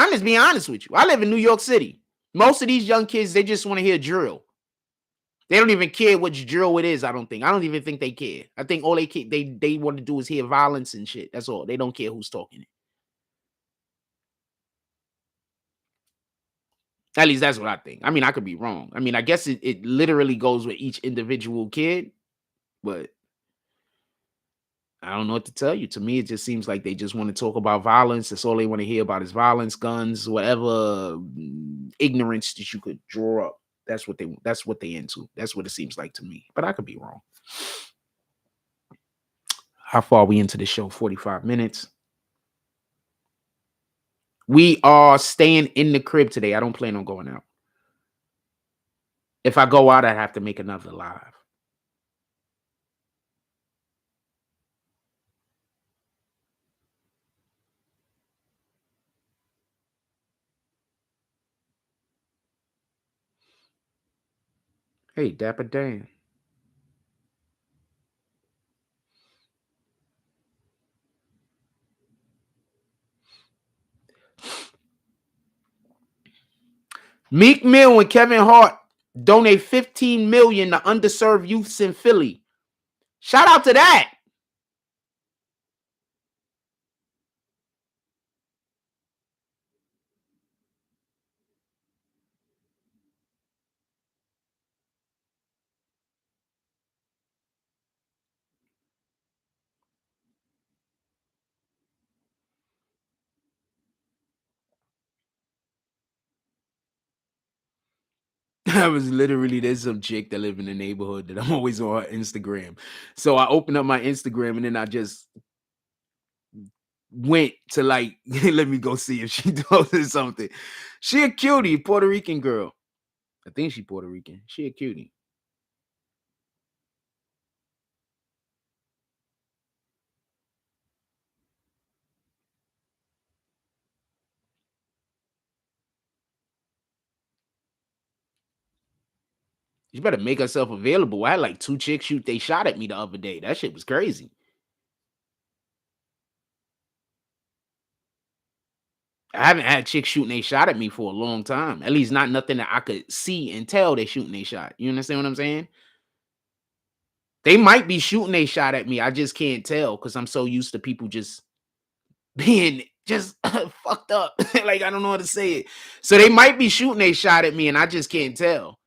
I'm just being honest with you. I live in New York City. Most of these young kids, they just want to hear drill. They don't even care which drill it is. I don't even think they care. I think all they want to do is hear violence and shit. That's all. They don't care who's talking it. At least that's what I think. I mean, I could be wrong. I mean, I guess it literally goes with each individual kid, but I don't know what to tell you. To me, it just seems like they just want to talk about violence. That's all they want to hear about is violence, guns, whatever ignorance that you could draw up. That's what they into. That's what it seems like to me. But I could be wrong. How far are we into the show? 45 minutes. We are staying in the crib today. I don't plan on going out. If I go out, I have to make another live. Hey, Dapper Dan. Meek Mill and Kevin Hart donate $15 million to underserved youths in Philly. Shout out to that. I was literally, there's some chick that live in the neighborhood that I'm always on her Instagram. So I opened up my Instagram and then I just went to like, let me go see if she posted something. She a cutie, Puerto Rican girl. I think she Puerto Rican. She a cutie. You better make herself available. I had like 2 chicks shoot. They shot at me the other day. That shit was crazy. I haven't had chicks shooting they shot at me for a long time. At least not nothing that I could see and tell they shooting they shot. You understand what I'm saying? They might be shooting they shot at me. I just can't tell because I'm so used to people just being just fucked up. Like I don't know how to say it. So they might be shooting they shot at me and I just can't tell.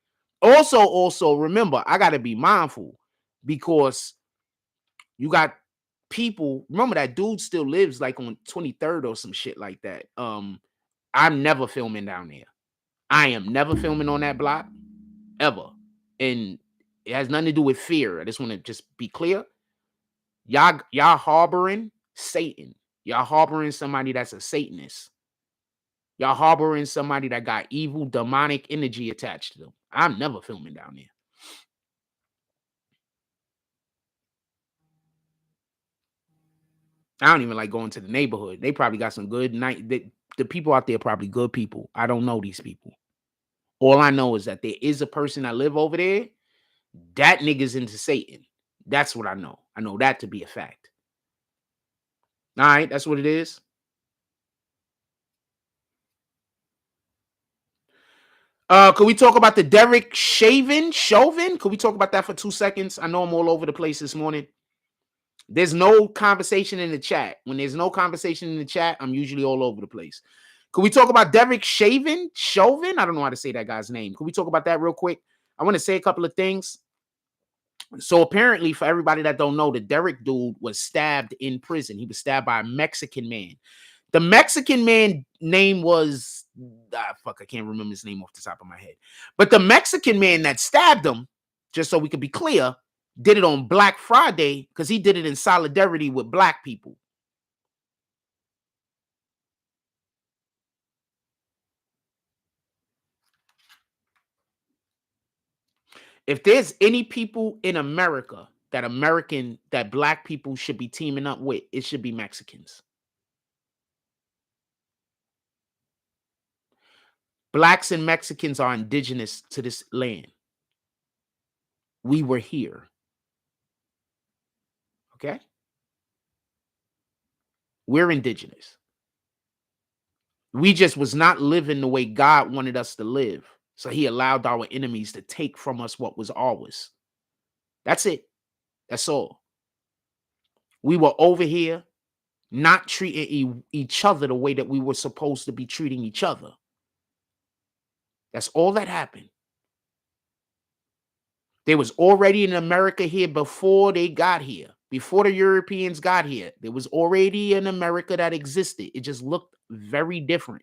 Also remember, I gotta be mindful because you got people. Remember that dude still lives like on 23rd or some shit like that. I'm never filming down there. I am never filming on that block ever. And it has nothing to do with fear. I just want to just be clear. Y'all harboring Satan. Y'all harboring somebody that's a Satanist. Y'all harboring somebody that got evil demonic energy attached to them. I'm never filming down there. I don't even like going to the neighborhood. They probably got some good night. The people out there are probably good people. I don't know these people. All I know is that there is a person that live over there. That nigga's into Satan. That's what I know. I know that to be a fact. All right, that's what it is. Could we talk about the Derek Chauvin? Could we talk about that for 2 seconds? I know I'm all over the place this morning. There's no conversation in the chat. When there's no conversation in the chat, I'm usually all over the place. Could we talk about Derek Chauvin? I don't know how to say that guy's name. Could we talk about that real quick? I want to say a couple of things. So apparently, for everybody that don't know, the Derek dude was stabbed in prison. He was stabbed by a Mexican man. The Mexican man name was I can't remember his name off the top of my head. But the Mexican man that stabbed him, just so we could be clear, did it on Black Friday because he did it in solidarity with black people. If there's any people in America that black people should be teaming up with, it should be Mexicans. Blacks and Mexicans are indigenous to this land. We were here. Okay? We're indigenous. We just was not living the way God wanted us to live. So he allowed our enemies to take from us what was ours. That's it. That's all. We were over here not treating each other the way that we were supposed to be treating each other. That's all that happened. They was already in America here before they got here. Before the Europeans got here, there was already an America that existed. It just looked very different.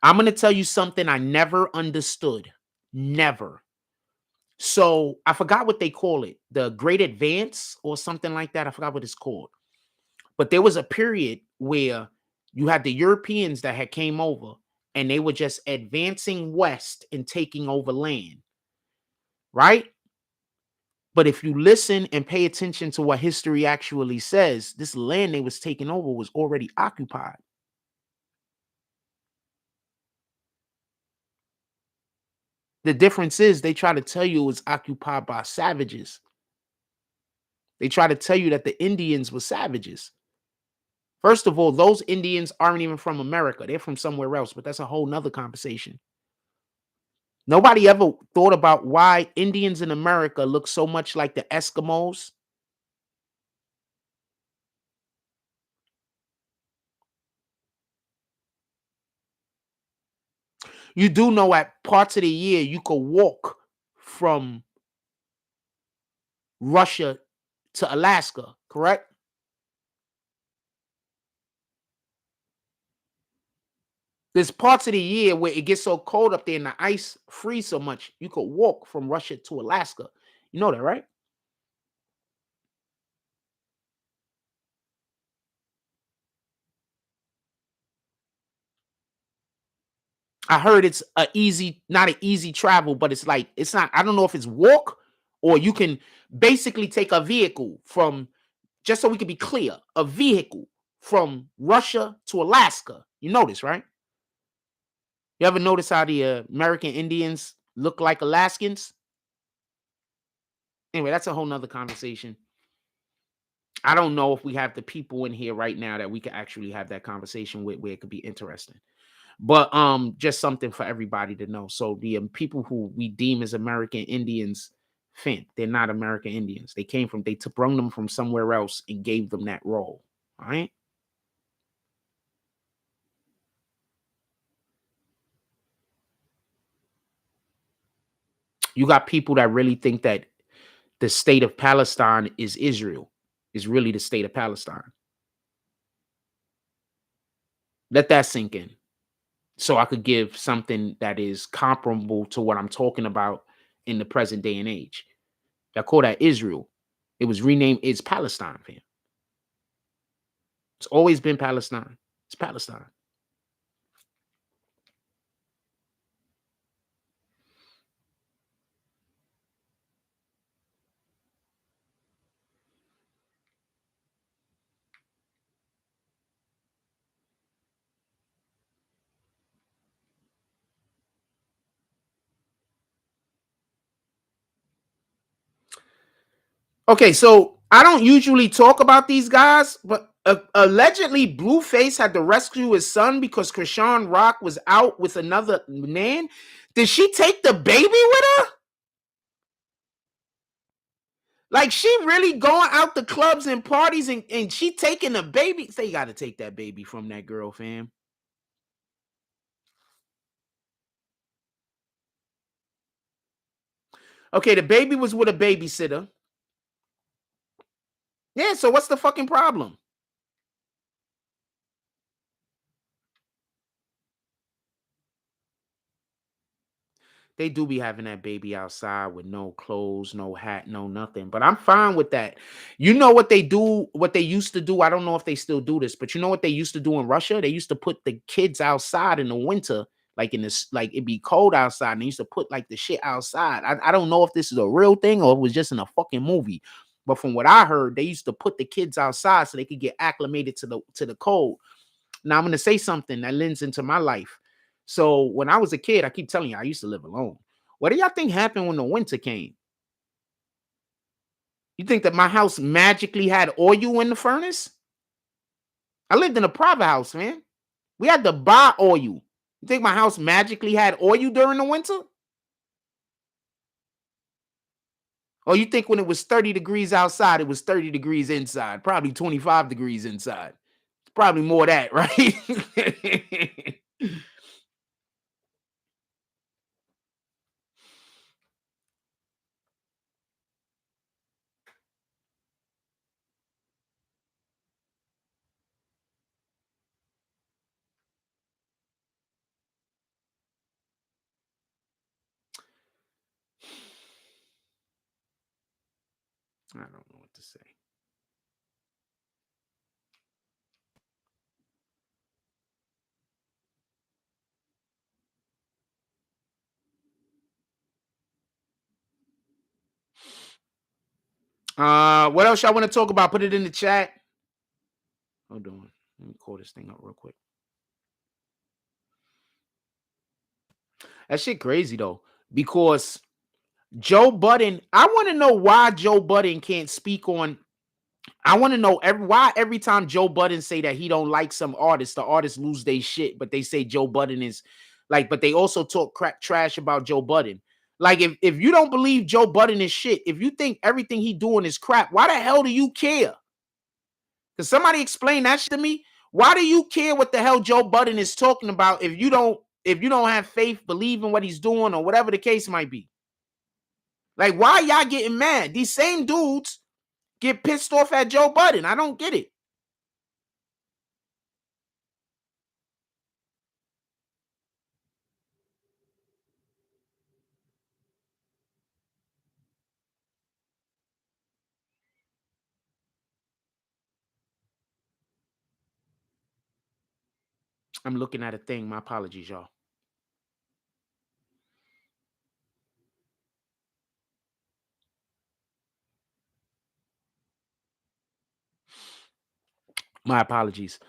I'm going to tell you something I never understood. Never. So I forgot what they call it. The Great Advance or something like that. I forgot what it's called. But there was a period where you had the Europeans that had came over and they were just advancing west and taking over land. Right? But if you listen and pay attention to what history actually says, this land they was taking over was already occupied. The difference is they try to tell you it was occupied by savages. They try to tell you that the Indians were savages. First of all, those Indians aren't even from America. They're from somewhere else, but that's a whole nother conversation. Nobody ever thought about why Indians in America look so much like the Eskimos. You do know at parts of the year you could walk from Russia to Alaska, correct? There's parts of the year where it gets so cold up there and the ice freeze so much, you could walk from Russia to Alaska. You know that, right? I heard it's not an easy travel, but it's like, it's not, I don't know if it's walk or you can basically take a vehicle from, just so we can be clear, a vehicle from Russia to Alaska. You know this, right? You ever notice how the American Indians look like Alaskans? Anyway, that's a whole nother conversation. I don't know if we have the people in here right now that we could actually have that conversation with where it could be interesting. But just something for everybody to know. So the people who we deem as American Indians, fam, they're not American Indians. They came from, they took brought them from somewhere else and gave them that role. All right. You got people that really think that the state of Palestine is Israel, is really the state of Palestine. Let that sink in. So I could give something that is comparable to what I'm talking about in the present day and age. They call that Israel. It was renamed, it's Palestine, fam. It's always been Palestine. It's Palestine. Okay, so I don't usually talk about these guys, but allegedly Blueface had to rescue his son because Krishan Rock was out with another man. Did she take the baby with her? Like, she really going out to clubs and parties and she taking the baby? Say, you got to take that baby from that girl, fam. Okay, the baby was with a babysitter. Yeah, so what's the fucking problem? They do be having that baby outside with no clothes, no hat, no nothing. But I'm fine with that. You know what they do, what they used to do? I don't know if they still do this, but you know what they used to do in Russia? They used to put the kids outside in the winter, like in this, like it'd be cold outside, and they used to put like the shit outside. I don't know if this is a real thing or it was just in a fucking movie. But from what I heard, they used to put the kids outside so they could get acclimated to the cold. Now I'm gonna say something that lends into my life. So when I was a kid, I keep telling you, I used to live alone. What do y'all think happened when the winter came? You think that my house magically had oil in the furnace? I lived in a private house, man. We had to buy oil. You think my house magically had oil during the winter? Or you think when it was 30 degrees outside, it was 30 degrees inside? Probably 25 degrees inside. Probably more of that, right? I don't know what to say. What else y'all want to talk about? Put it in the chat. Hold on. Let me call this thing up real quick. That shit crazy though, because Joe Budden, I want to know why Joe Budden can't speak on. I want to know why every time Joe Budden say that he don't like some artists, the artists lose their shit, but they say Joe Budden is like, but they also talk trash about Joe Budden. Like, if you don't believe Joe Budden is shit, if you think everything he doing is crap, why the hell do you care? Can somebody explain that shit to me? Why do you care what the hell Joe Budden is talking about if you don't have faith, believe in what he's doing, or whatever the case might be? Like, why y'all getting mad? These same dudes get pissed off at Joe Budden. I don't get it. I'm looking at a thing. My apologies, y'all. My apologies.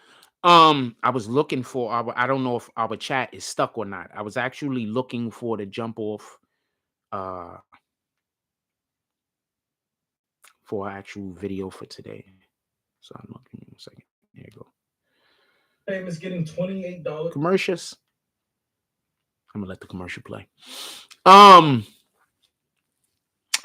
I was looking for I don't know if our chat is stuck or not. I was actually looking for the jump off for actual video for today. So I'm looking 1 second. Here you go. Famous getting $28 commercials. I'm gonna let the commercial play.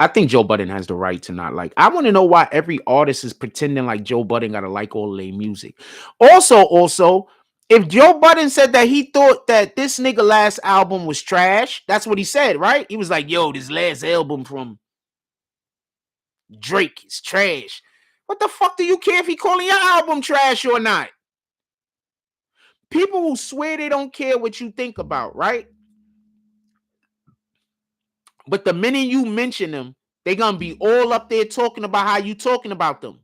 I think Joe Budden has the right to not like. I want to know why every artist is pretending like Joe Budden gotta like all their music. Also, if Joe Budden said that he thought that this nigga last album was trash, that's what he said, right? He was like, yo, this last album from Drake is trash. What the fuck do you care if he calling your album trash or not? People who swear they don't care what you think about, right? But the minute you mention them, they're gonna be all up there talking about how you talking about them.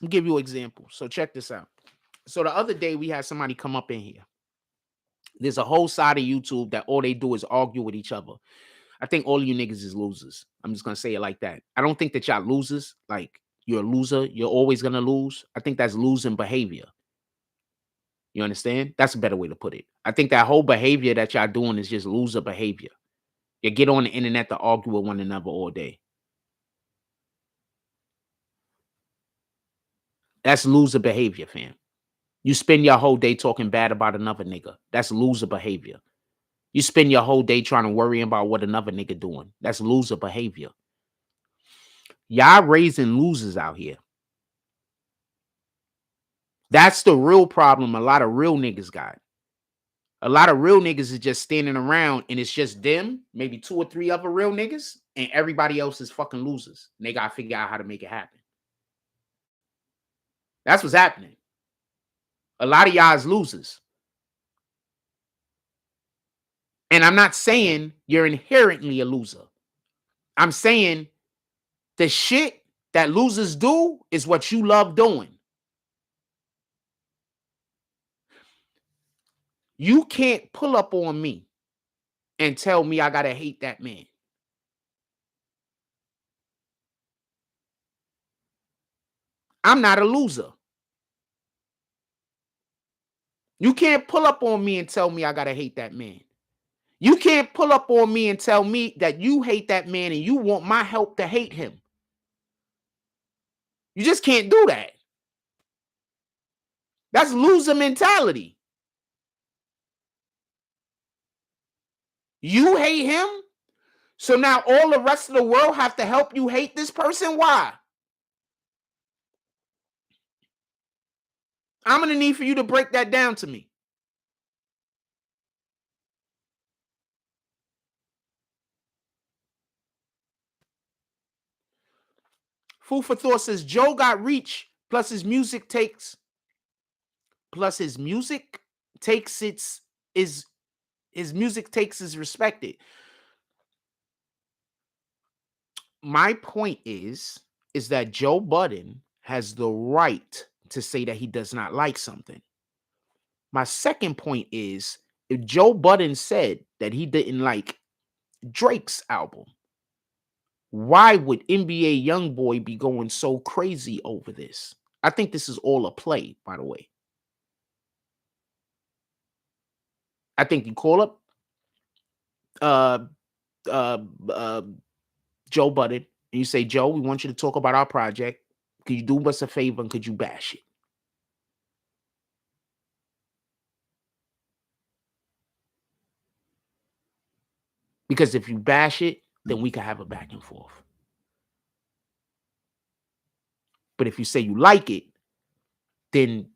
I'll give you an example. So check this out. So the other day we had somebody come up in here. There's a whole side of YouTube that all they do is argue with each other. I think all you niggas is losers. I'm just gonna say it like that. I don't think that y'all losers. Like, you're a loser. You're always gonna lose. I think that's losing behavior. You understand? That's a better way to put it. I think that whole behavior that y'all doing is just loser behavior. You get on the internet to argue with one another all day. That's loser behavior, fam. You spend your whole day talking bad about another nigga. That's loser behavior. You spend your whole day trying to worry about what another nigga doing. That's loser behavior. Y'all raising losers out here. That's the real problem a lot of real niggas got. A lot of real niggas is just standing around and it's just them, maybe 2 or 3 other real niggas, and everybody else is fucking losers. And they got to figure out how to make it happen. That's what's happening. A lot of y'all is losers. And I'm not saying you're inherently a loser. I'm saying the shit that losers do is what you love doing. You can't pull up on me and tell me I gotta hate that man. I'm not a loser. You can't pull up on me and tell me I gotta hate that man. You can't pull up on me and tell me that you hate that man and you want my help to hate him. You just can't do that. That's loser mentality. You hate him, so now all the rest of the world have to help you hate this person? Why? I'm going to need for you to break that down to me. Food for Thought says Joe got reach, plus his music takes his music takes is respected. My point is that Joe Budden has the right to say that he does not like something. My second point is, if Joe Budden said that he didn't like Drake's album, why would NBA Youngboy be going so crazy over this? I think this is all a play, by the way. I think you call up uh, uh, uh, Joe Budden and you say, Joe, we want you to talk about our project. Could you do us a favor and could you bash it? Because if you bash it, then we can have a back and forth. But if you say you like it, then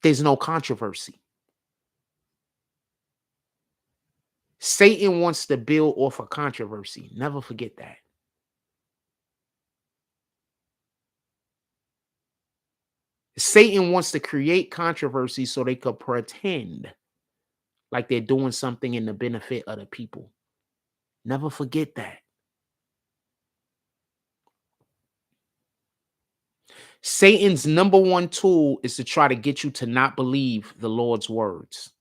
there's no controversy. Satan wants to build off of controversy. Never forget that. Satan wants to create controversy so they could pretend like they're doing something in the benefit of the people. Never forget that. Satan's number one tool is to try to get you to not believe the Lord's words.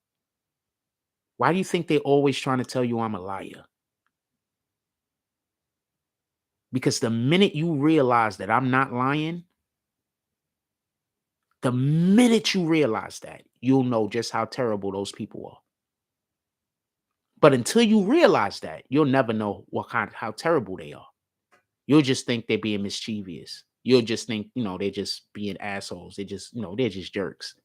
Why do you think they're always trying to tell you I'm a liar? Because the minute you realize that I'm not lying, the minute you realize that, you'll know just how terrible those people are. But until you realize that, you'll never know how terrible they are. You'll just think they're being mischievous. You'll just think, they're just being assholes. They're just, they're just jerks.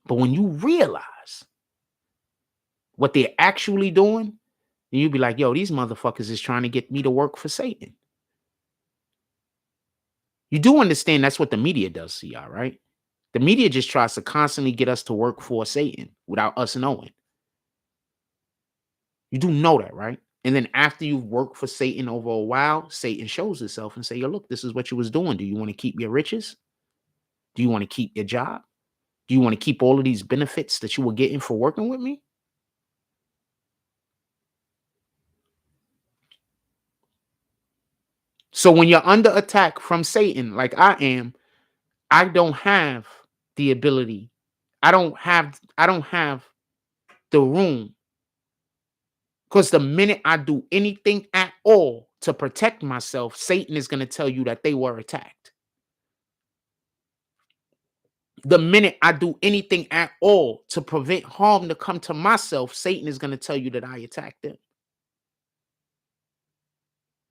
But when you realize what they're actually doing, then you'll be like, yo, these motherfuckers is trying to get me to work for Satan. You do understand that's what the media does to y'all, right? The media just tries to constantly get us to work for Satan without us knowing. You do know that, right? And then after you've worked for Satan over a while, Satan shows itself and say, yo, look, this is what you was doing. Do you want to keep your riches? Do you want to keep your job? Do you want to keep all of these benefits that you were getting for working with me? So when you're under attack from Satan, like I am, I don't have the ability. I don't have the room. Because the minute I do anything at all to protect myself, Satan is going to tell you that they were attacked. The minute I do anything at all to prevent harm to come to myself, Satan is going to tell you that I attacked them.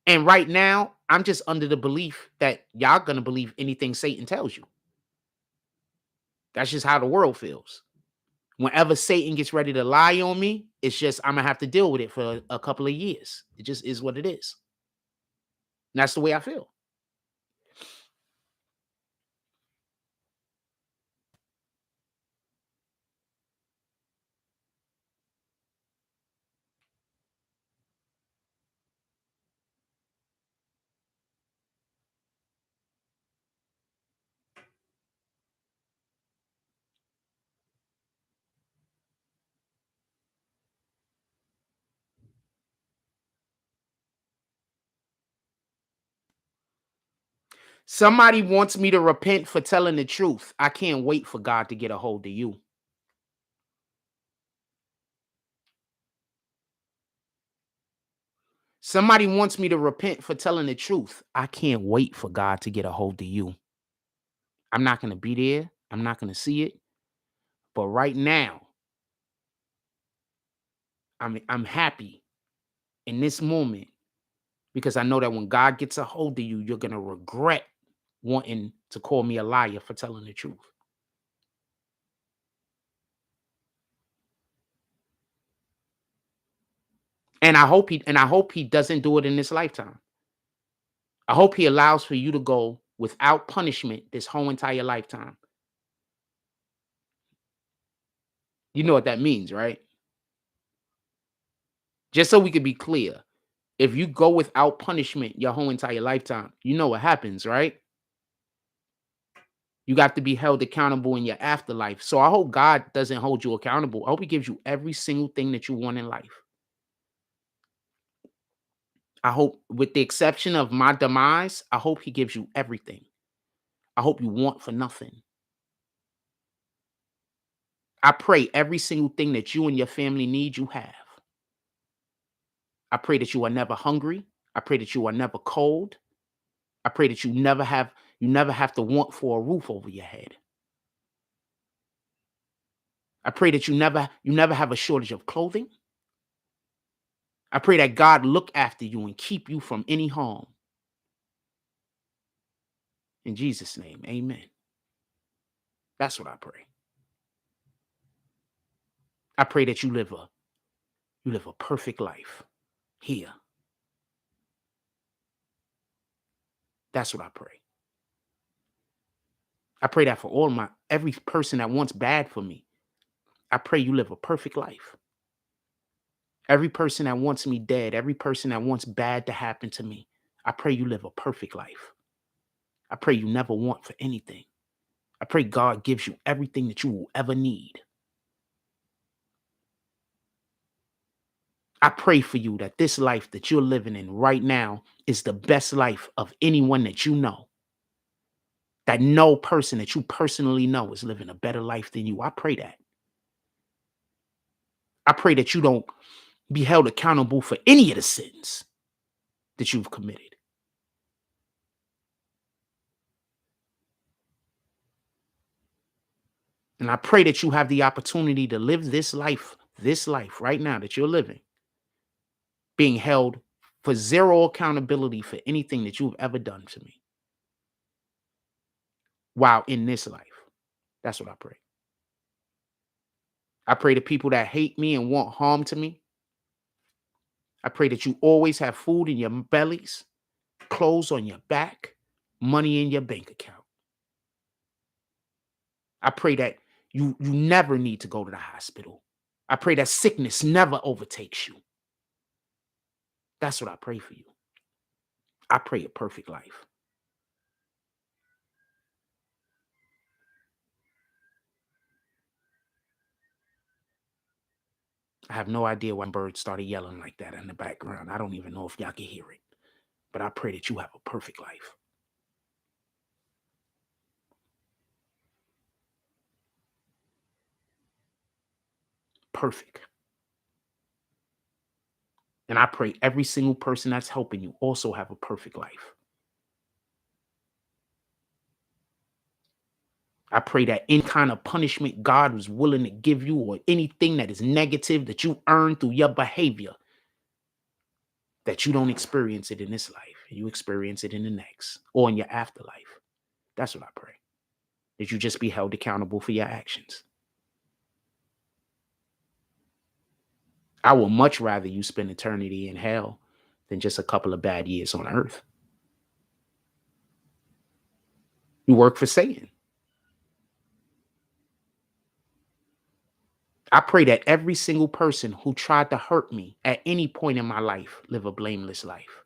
And right now, I'm just under the belief that y'all going to believe anything Satan tells you. That's just how the world feels. Whenever Satan gets ready to lie on me, it's just I'm going to have to deal with it for a couple of years. It just is what it is. And that's the way I feel. Somebody wants me to repent for telling the truth. I can't wait for God to get a hold of you. Somebody wants me to repent for telling the truth. I can't wait for God to get a hold of you. I'm not going to be there. I'm not going to see it. But right now, I'm happy in this moment Because I know that when God gets a hold of you, you're going to regret wanting to call me a liar for telling the truth. And I hope he doesn't do it in this lifetime. I hope he allows for you to go without punishment this whole entire lifetime. You know what that means, right? Just so we can be clear, if you go without punishment your whole entire lifetime, you know what happens, right? You got to be held accountable in your afterlife. So I hope God doesn't hold you accountable. I hope he gives you every single thing that you want in life. I hope, with the exception of my demise, I hope he gives you everything. I hope you want for nothing. I pray every single thing that you and your family need, you have. I pray that you are never hungry. I pray that you are never cold. I pray that you never have to want for a roof over your head. I pray that you never have a shortage of clothing. I pray that God look after you and keep you from any harm. In Jesus' name, amen. That's what I pray. I pray that you live a perfect life here. That's what I pray. I pray that for every person that wants bad for me. I pray you live a perfect life. Every person that wants me dead, every person that wants bad to happen to me, I pray you live a perfect life. I pray you never want for anything. I pray God gives you everything that you will ever need. I pray for you that this life that you're living in right now is the best life of anyone that you know. That no person that you personally know is living a better life than you. I pray that. I pray that you don't be held accountable for any of the sins that you've committed. And I pray that you have the opportunity to live this life right now that you're living, being held for zero accountability for anything that you've ever done to me while in this life. That's what I pray. I pray to people that hate me and want harm to me. I pray that you always have food in your bellies, clothes on your back, money in your bank account. I pray that you never need to go to the hospital. I pray that sickness never overtakes you. That's what I pray for you. I pray a perfect life. I have no idea why birds started yelling like that in the background. I don't even know if y'all can hear it. But I pray that you have a perfect life. Perfect. And I pray every single person that's helping you also have a perfect life. I pray that any kind of punishment God was willing to give you, or anything that is negative that you earn through your behavior, that you don't experience it in this life. You experience it in the next, or in your afterlife. That's what I pray. That you just be held accountable for your actions. I would much rather you spend eternity in hell than just a couple of bad years on earth. You work for Satan. I pray that every single person who tried to hurt me at any point in my life live a blameless life.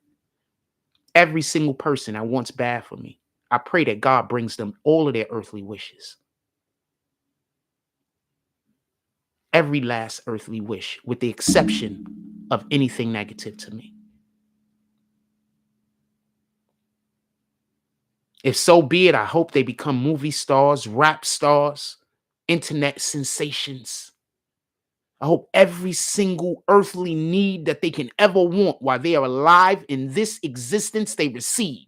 Every single person that wants bad for me, I pray that God brings them all of their earthly wishes. Every last earthly wish, with the exception of anything negative to me. If so be it, I hope they become movie stars, rap stars, internet sensations. I hope every single earthly need that they can ever want while they are alive in this existence, they receive.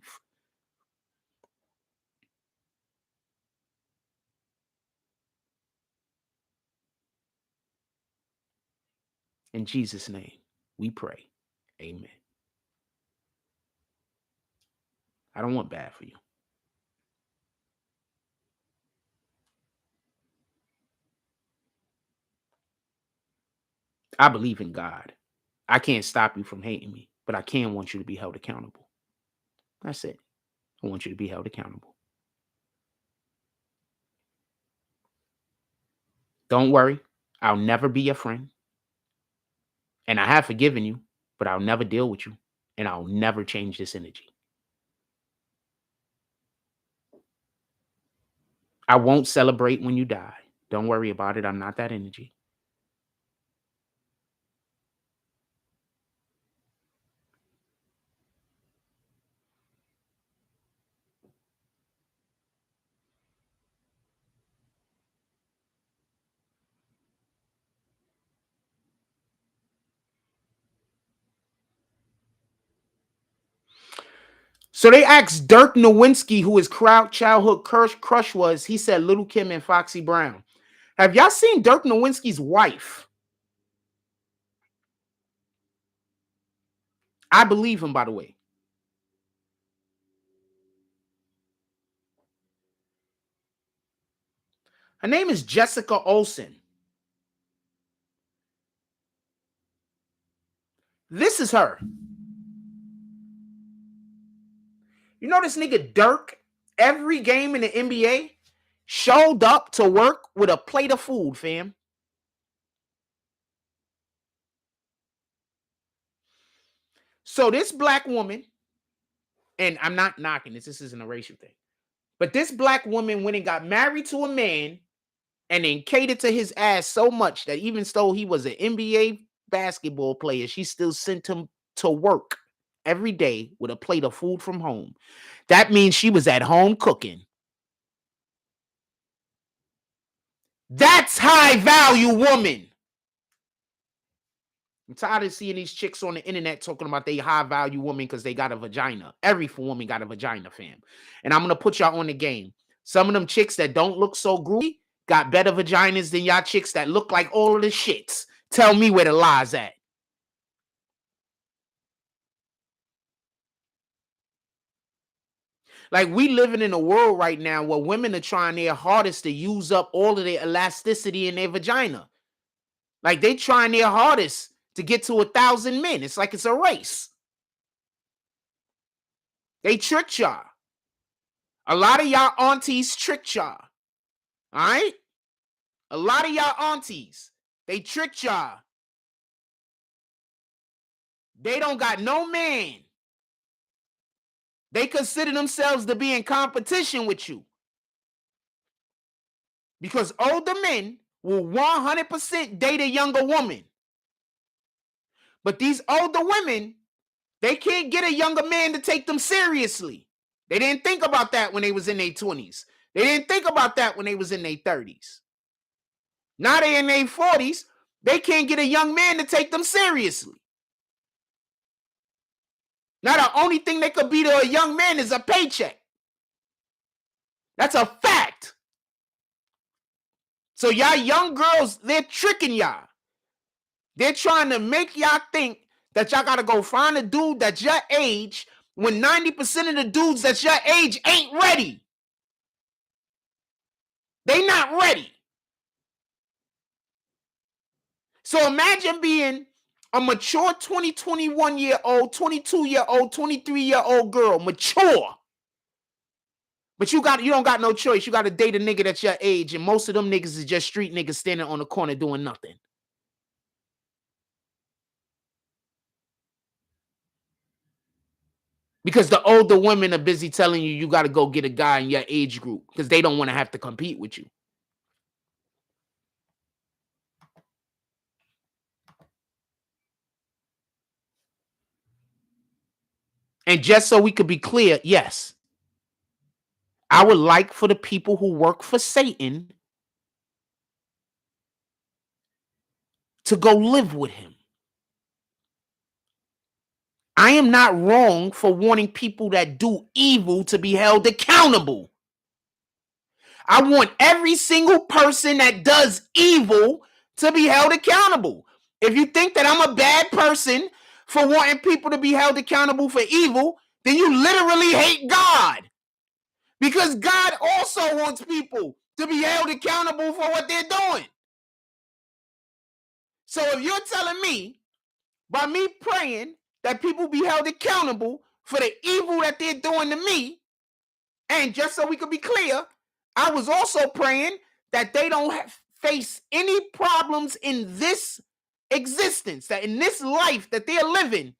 In Jesus' name, we pray. Amen. I don't want bad for you. I believe in God. I can't stop you from hating me, but I can want you to be held accountable. That's it. I want you to be held accountable. Don't worry. I'll never be your friend. And I have forgiven you, but I'll never deal with you. And I'll never change this energy. I won't celebrate when you die. Don't worry about it. I'm not that energy. So they asked Dirk Nowitzki who his childhood crush was. He said Little Kim and Foxy Brown. Have y'all seen Dirk Nowitzki's wife? I believe him, by the way. Her name is Jessica Olsen. This is her. You know this nigga Dirk, every game in the NBA, showed up to work with a plate of food, fam. So this black woman, and I'm not knocking this isn't a racial thing, but this black woman went and got married to a man and then catered to his ass so much that even though he was an NBA basketball player, she still sent him to work every day with a plate of food from home. That means she was at home cooking. That's high value woman. I'm tired of seeing these chicks on the internet talking about they high value woman because they got a vagina. Every woman got a vagina, fam. And I'm going to put y'all on the game. Some of them chicks that don't look so groovy got better vaginas than y'all chicks that look like all of the shits. Tell me where the lie's at. Like, we living in a world right now where women are trying their hardest to use up all of their elasticity in their vagina. Like, they trying their hardest to get to 1,000 men. It's like it's a race. They tricked y'all. A lot of y'all aunties tricked y'all. All right? A lot of y'all aunties, they tricked y'all. They don't got no man. They consider themselves to be in competition with you. Because older men will 100% date a younger woman. But these older women, they can't get a younger man to take them seriously. They didn't think about that when they was in their 20s. They didn't think about that when they was in their 30s. Now they in their 40s, they can't get a young man to take them seriously. Now the only thing they could be to a young man is a paycheck. That's a fact. So y'all young girls, they're tricking y'all. They're trying to make y'all think that y'all got to go find a dude that's your age when 90% of the dudes that's your age ain't ready. They not ready. So imagine being a mature 21-year-old, 22-year-old, 23-year-old girl, mature. But you don't got no choice. You got to date a nigga that's your age, and most of them niggas is just street niggas standing on the corner doing nothing. Because the older women are busy telling you got to go get a guy in your age group because they don't want to have to compete with you. And just so we could be clear, yes, I would like for the people who work for Satan to go live with him. I am not wrong for wanting people that do evil to be held accountable. I want every single person that does evil to be held accountable. If you think that I'm a bad person for wanting people to be held accountable for evil, then you literally hate God. Because God also wants people to be held accountable for what they're doing. So if you're telling me, by me praying, that people be held accountable for the evil that they're doing to me, and just so we could be clear, I was also praying that they don't face any problems in this existence, that in this life that they're living,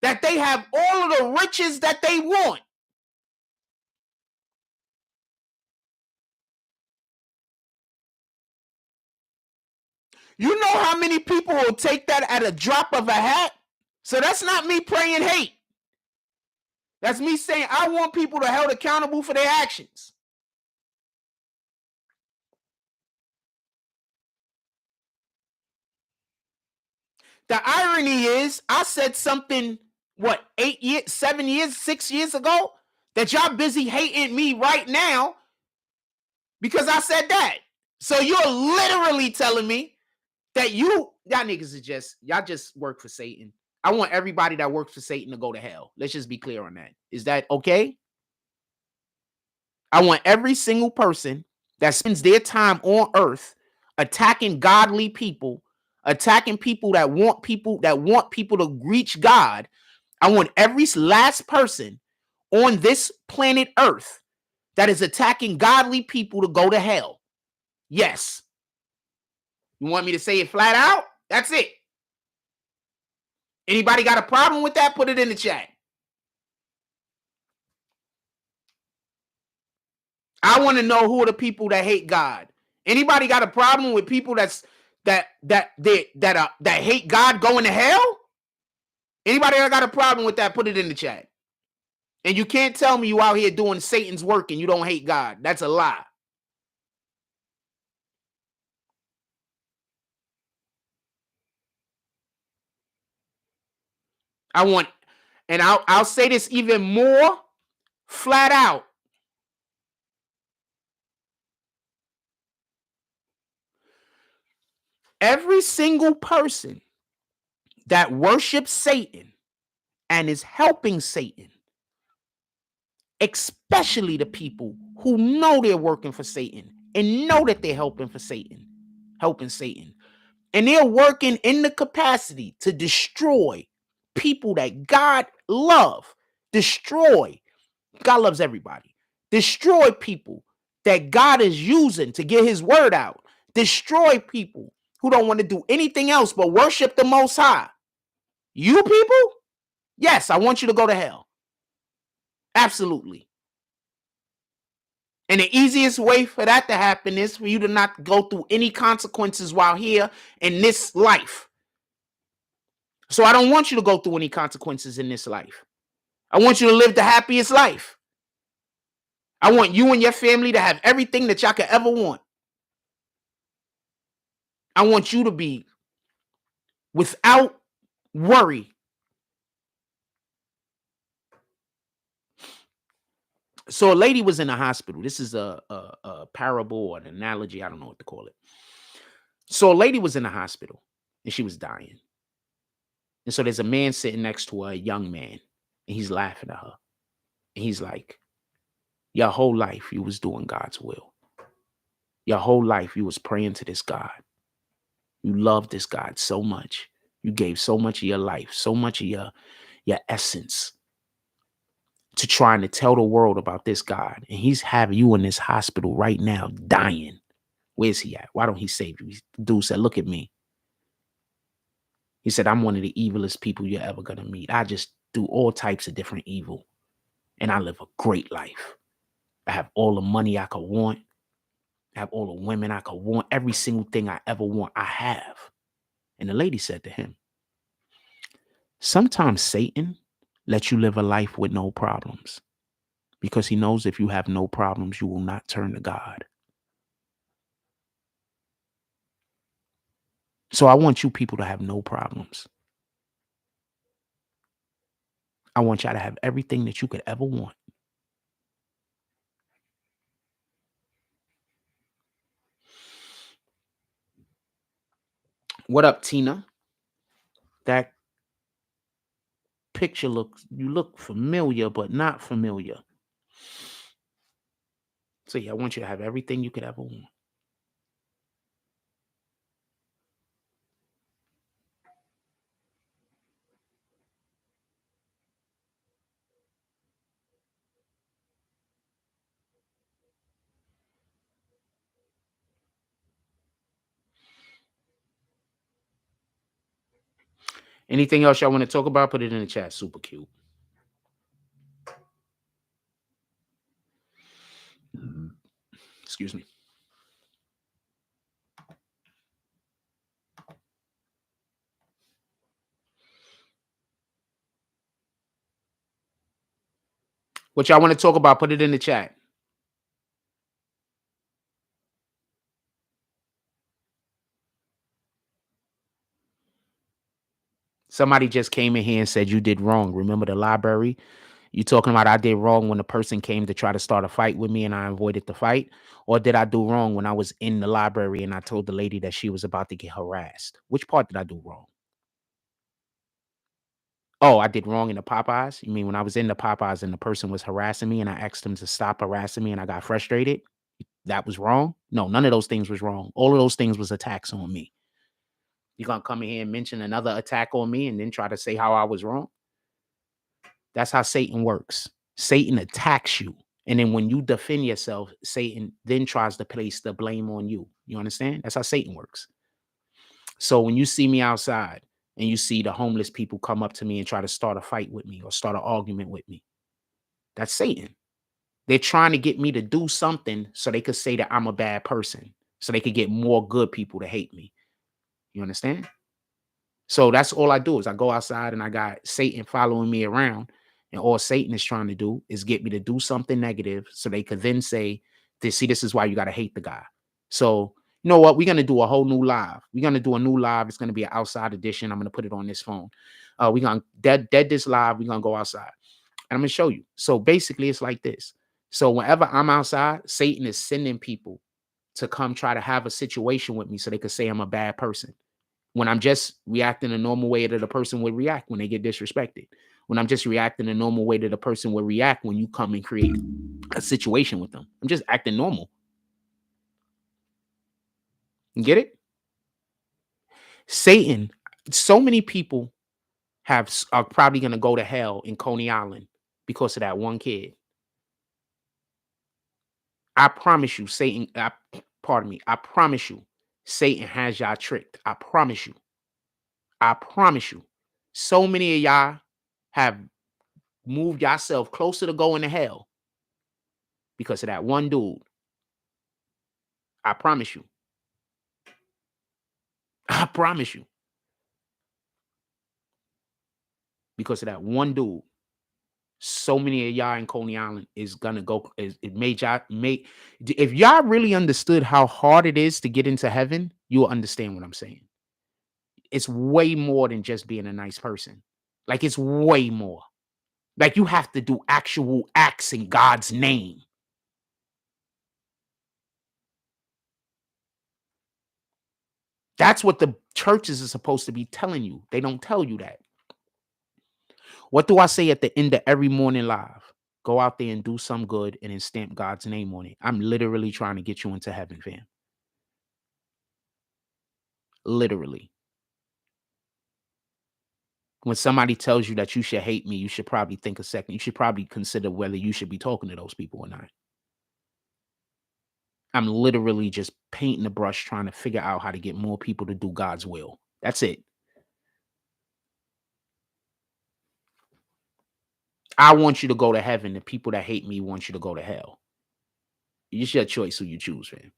that they have all of the riches that they want. You know how many people will take that at a drop of a hat? So that's not me praying hate. That's me saying I want people to be held accountable for their actions. The irony is, I said something, 8 years, 7 years, 6 years ago, that y'all busy hating me right now because I said that. So you're literally telling me that y'all niggas is y'all just work for Satan. I want everybody that works for Satan to go to hell. Let's just be clear on that. Is that okay? I want every single person that spends their time on earth attacking godly people, attacking people that want people to reach God. I want every last person on this planet Earth that is attacking godly people to go to hell. Yes. You want me to say it flat out? That's it. Anybody got a problem with that? Put it in the chat. I want to know who are the people that hate God. Anybody got a problem with people that hate God going to hell? Anybody that got a problem with that? Put it in the chat. And you can't tell me you out here doing Satan's work and you don't hate God. That's a lie. I'll say this even more flat out. Every single person that worships Satan and is helping Satan, especially the people who know they're working for Satan and know that they're helping Satan, and they're working in the capacity to destroy people that God loves. God loves everybody. Destroy people that God is using to get his word out. Destroy people who don't want to do anything else but worship the Most High. You people? Yes, I want you to go to hell. Absolutely. And the easiest way for that to happen is for you to not go through any consequences while here in this life. So I don't want you to go through any consequences in this life. I want you to live the happiest life. I want you and your family to have everything that y'all could ever want. I want you to be without worry. So a lady was in a hospital. This is a parable or an analogy. I don't know what to call it. So a lady was in a hospital and she was dying. And so there's a man sitting next to her, a young man, and he's laughing at her. And he's like, your whole life you was doing God's will. Your whole life you was praying to this God. You love this God so much. You gave so much of your life, so much of your essence to trying to tell the world about this God. And he's having you in this hospital right now dying. Where's he at? Why don't he save you? Dude said, look at me. He said, I'm one of the evilest people you're ever going to meet. I just do all types of different evil. And I live a great life. I have all the money I could want. I have all the women I could want. Every single thing I ever want, I have. And the lady said to him, sometimes Satan lets you live a life with no problems because he knows if you have no problems, you will not turn to God. So I want you people to have no problems. I want y'all to have everything that you could ever want. What up, Tina? That picture you look familiar, but not familiar. So yeah, I want you to have everything you could ever want. Anything else y'all want to talk about? Put it in the chat. Super cute. Excuse me. What y'all want to talk about? Put it in the chat. Somebody just came in here and said you did wrong. Remember the library? You talking about I did wrong when the person came to try to start a fight with me and I avoided the fight? Or did I do wrong when I was in the library and I told the lady that she was about to get harassed? Which part did I do wrong? Oh, I did wrong in the Popeyes? You mean when I was in the Popeyes and the person was harassing me and I asked him to stop harassing me and I got frustrated? That was wrong? No, none of those things was wrong. All of those things was attacks on me. You gonna come in here and mention another attack on me and then try to say how I was wrong? That's how Satan works. Satan attacks you. And then when you defend yourself, Satan then tries to place the blame on you. You understand? That's how Satan works. So when you see me outside and you see the homeless people come up to me and try to start a fight with me or start an argument with me, that's Satan. They're trying to get me to do something so they could say that I'm a bad person, so they could get more good people to hate me. You understand? So that's all I do is I go outside and I got Satan following me around. And all Satan is trying to do is get me to do something negative so they could then say, this is why you got to hate the guy. So, you know what? We're going to do a whole new live. We're going to do a new live. It's going to be an outside edition. I'm going to put it on this phone. We're going to dead this live. We're going to go outside. And I'm going to show you. So basically, it's like this. So whenever I'm outside, Satan is sending people to come try to have a situation with me so they could say I'm a bad person. When I'm just reacting a normal way that a person would react when they get disrespected. When I'm just reacting a normal way that a person would react when you come and create a situation with them. I'm just acting normal. You get it? Satan, so many people are probably going to go to hell in Coney Island because of that one kid. I promise you, Satan, I promise you, Satan has y'all tricked. I promise you. I promise you. So many of y'all have moved yourself closer to going to hell because of that one dude. I promise you. I promise you. Because of that one dude. So many of y'all in Coney Island is gonna go. It made y'all make. If y'all really understood how hard it is to get into heaven, you'll understand what I'm saying. It's way more than just being a nice person. Like it's way more. Like you have to do actual acts in God's name. That's what the churches are supposed to be telling you. They don't tell you that. What do I say at the end of every morning live? Go out there and do some good and then stamp God's name on it. I'm literally trying to get you into heaven, fam. Literally. When somebody tells you that you should hate me, you should probably think a second. You should probably consider whether you should be talking to those people or not. I'm literally just painting the brush trying to figure out how to get more people to do God's will. That's it. I want you to go to heaven. The people that hate me want you to go to hell. It's your choice who you choose, fam.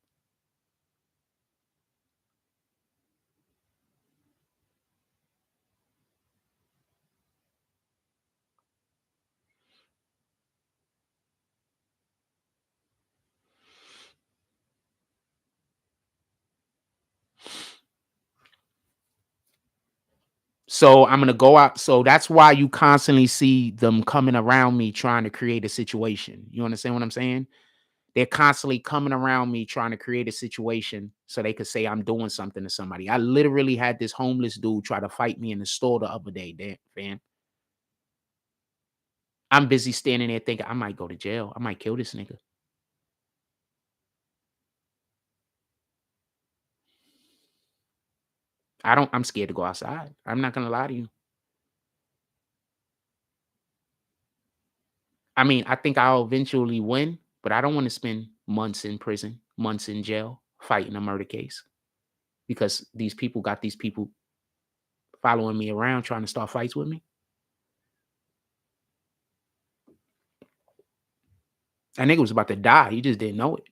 So I'm going to go out. So that's why you constantly see them coming around me trying to create a situation. You understand what I'm saying? They're constantly coming around me trying to create a situation so they could say I'm doing something to somebody. I literally had this homeless dude try to fight me in the store the other day, fam. I'm busy standing there thinking I might go to jail. I might kill this nigga. I'm scared to go outside. I'm not gonna lie to you. I mean, I think I'll eventually win, but I don't want to spend months in prison, months in jail, fighting a murder case. Because these people got these people following me around trying to start fights with me. That nigga was about to die. He just didn't know it.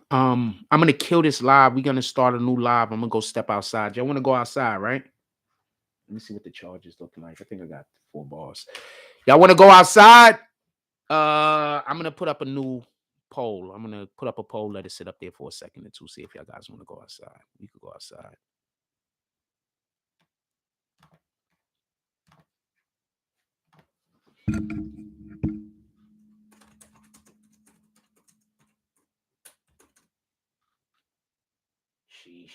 I'm gonna kill this live. We're gonna start a new live. I'm gonna go step outside. Y'all want to go outside, right? Let me see what the charges look like. I think I got 4 bars. Y'all want to go outside? I'm gonna put up a new poll. I'm gonna put up a poll. Let it sit up there for a second or two. See if y'all guys want to go outside. We could go outside. Sheesh.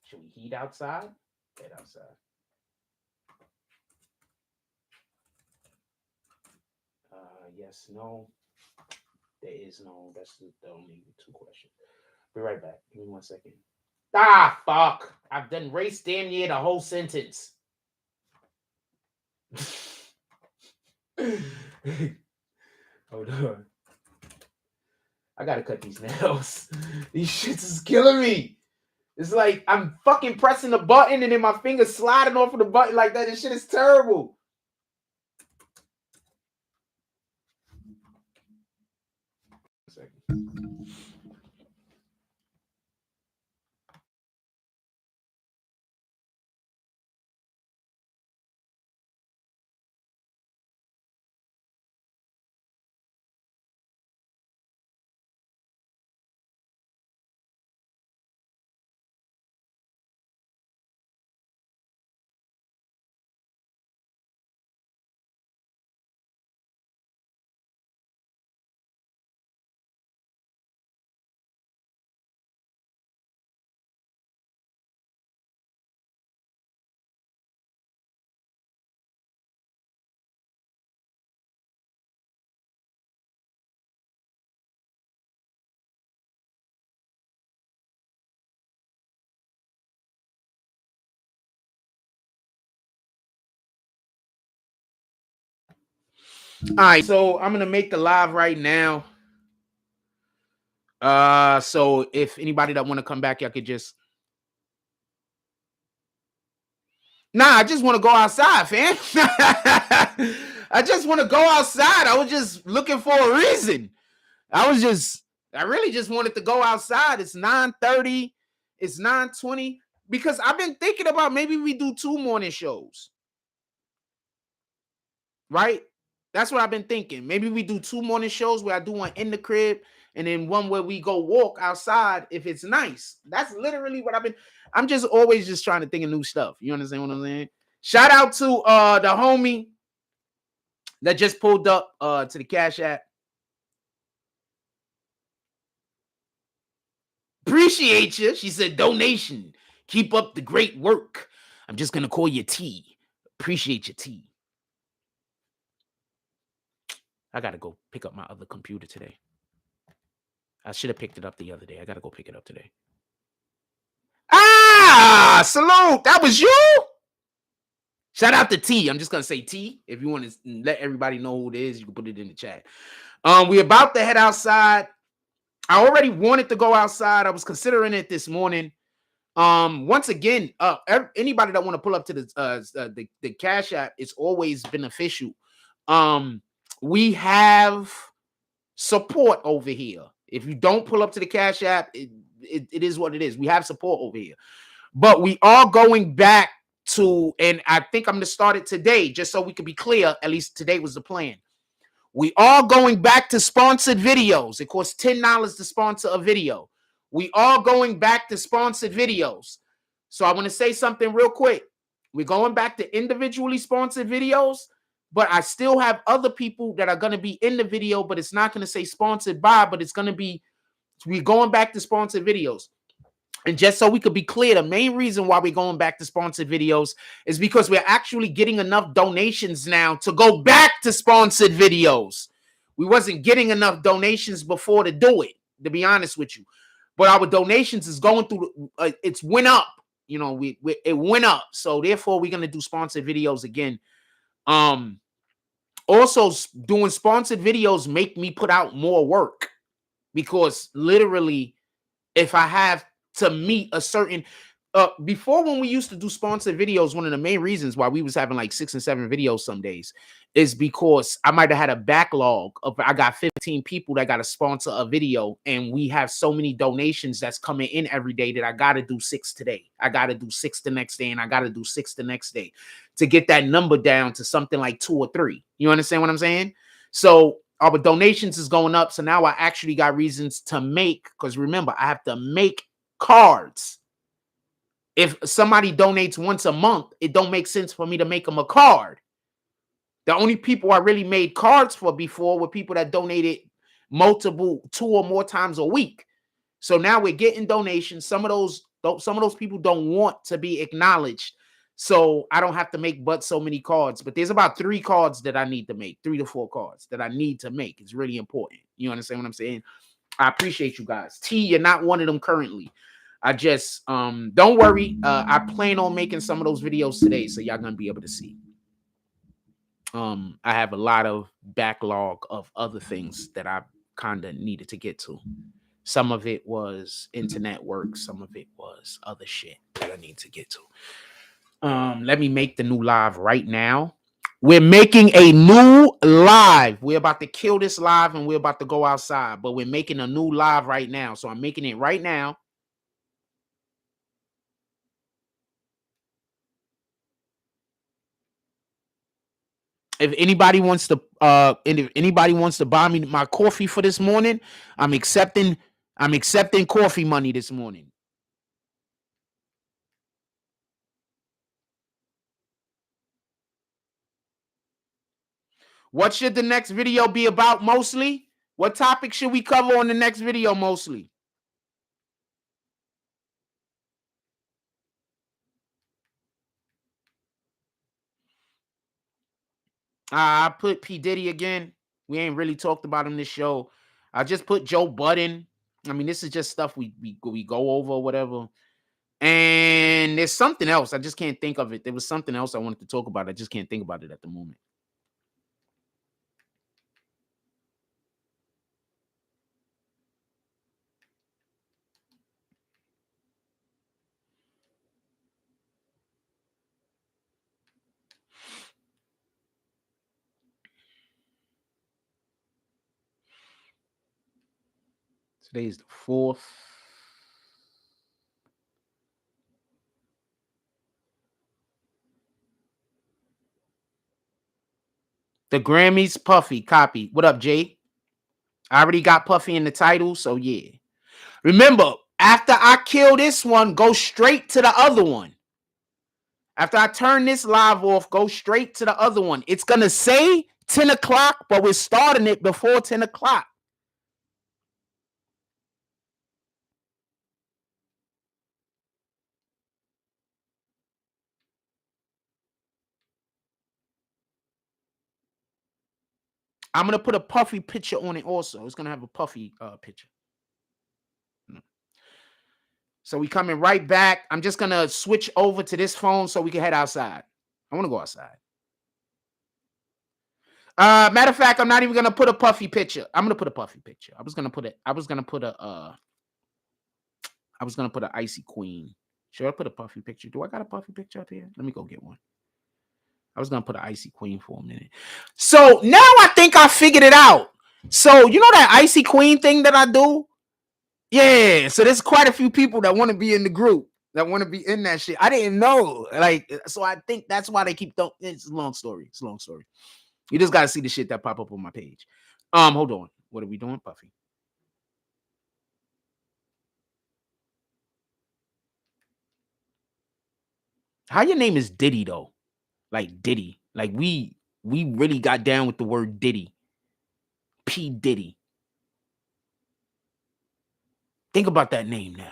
Should we heat outside? Head outside. Yes, no. There is no. That's the only 2 questions. Be right back. Give me 1 second. Ah, fuck. I've done race damn near the whole sentence. Hold on. I gotta cut these nails. These shits is killing me. It's like I'm fucking pressing the button and then my fingers sliding off of the button like that. This shit is terrible. All right, so I'm gonna make the live right now. So if anybody that want to come back, y'all could just. Nah, I just want to go outside, fam. I just want to go outside. I was just looking for a reason. I really just wanted to go outside. It's 9:30. It's 9:20. Because I've been thinking about maybe we do 2 morning shows. Right? That's what I've been thinking. Maybe we do 2 morning shows where I do one in the crib and then one where we go walk outside if it's nice. That's literally what I'm just always just trying to think of new stuff. You understand what I'm saying? Shout out to the homie that just pulled up to the Cash App. Appreciate you. She said donation. Keep up the great work. I'm just gonna call you T. Appreciate you, T. I gotta go pick up my other computer today. I should have picked it up the other day. I gotta go pick it up today. Ah, salute. That was you? Shout out to T. I'm just gonna say T. If you want to let everybody know who it is, you can put it in the chat. We're about to head outside. I already wanted to go outside. I was considering it this morning. Once again, anybody that want to pull up to the Cash App, it's always beneficial. We have support over here. If you don't pull up to the Cash App, it is what it is. We have support over here. But we are going back to, and I think I'm going to start it today, just so we can be clear. At least today was the plan. We are going back to sponsored videos. It costs $10 to sponsor a video. We are going back to sponsored videos. So I want to say something real quick. We're going back to individually sponsored videos, but I still have other people that are going to be in the video, but it's not going to say sponsored by, but it's going to be, we're going back to sponsored videos. And just so we could be clear, the main reason why we're going back to sponsored videos is because we're actually getting enough donations now to go back to sponsored videos. We wasn't getting enough donations before to do it, to be honest with you. But our donations is going through, it's went up. You know, it went up. So therefore, we're going to do sponsored videos again. Also, doing sponsored videos make me put out more work. Because literally, if I have to meet a certain before, when we used to do sponsored videos, one of the main reasons why we was having like 6 and 7 videos some days is because I might have had a backlog of, I got 15 people that got to sponsor a video, and we have so many donations that's coming in every day that I got to do 6 today. I got to do 6 the next day, and I got to do 6 the next day to get that number down to something like 2 or 3. You understand what I'm saying? So our donations is going up. So now I actually got reasons to make, because remember, I have to make cards. If somebody donates once a month, it don't make sense for me to make them a card. The only people I really made cards for before were people that donated multiple 2 or more times a week. So now we're getting donations. Some of those people don't want to be acknowledged. So I don't have to make but so many cards. But there's about 3 cards that I need to make, 3 to 4 cards that I need to make. It's really important. You understand what I'm saying? I appreciate you guys. T, you're not one of them currently. I just don't worry. I plan on making some of those videos today, so y'all gonna be able to see. I have a lot of backlog of other things that I kind of needed to get to. Some of it was internet work, some of it was other shit that I need to get to. Let me make the new live right now. We're making a new live. We're about to kill this live and we're about to go outside, but we're making a new live right now. So I'm making it right now. If anybody wants to buy me my coffee for this morning, I'm accepting coffee money this morning. What should the next video be about mostly? What topic should we cover on the next video mostly? I put P. Diddy again. We ain't really talked about him this show. I just put Joe Budden. I mean, this is just stuff we go over or whatever. And there's something else. I just can't think of it. There was something else I wanted to talk about. I just can't think about it at the moment. Today's the 4th. The Grammys, Puffy, copy. What up, Jay? I already got Puffy in the title, so yeah. Remember, after I kill this one, go straight to the other one. After I turn this live off, go straight to the other one. It's going to say 10 o'clock, but we're starting it before 10 o'clock. I'm going to put a Puffy picture on it also. It's going to have a Puffy picture. So we coming right back. I'm just going to switch over to this phone so we can head outside. I want to go outside. Matter of fact, I'm not even going to put a Puffy picture. I'm going to put a Puffy picture. I was going to put an Icy Queen. Should I put a Puffy picture? Do I got a Puffy picture up here? Let me go get one. I was going to put an Icy Queen for a minute. So now I think I figured it out. So you know that Icy Queen thing that I do? Yeah. So there's quite a few people that want to be in the group. that want to be in that shit. I didn't know. Like, so I think that's why they keep it's a long story. It's a long story. You just gotta see the shit that pop up on my page. Hold on. What are we doing, Puffy? How your name is Diddy though? Like Diddy. Like we really got down with the word Diddy. P. Diddy. Think about that name now.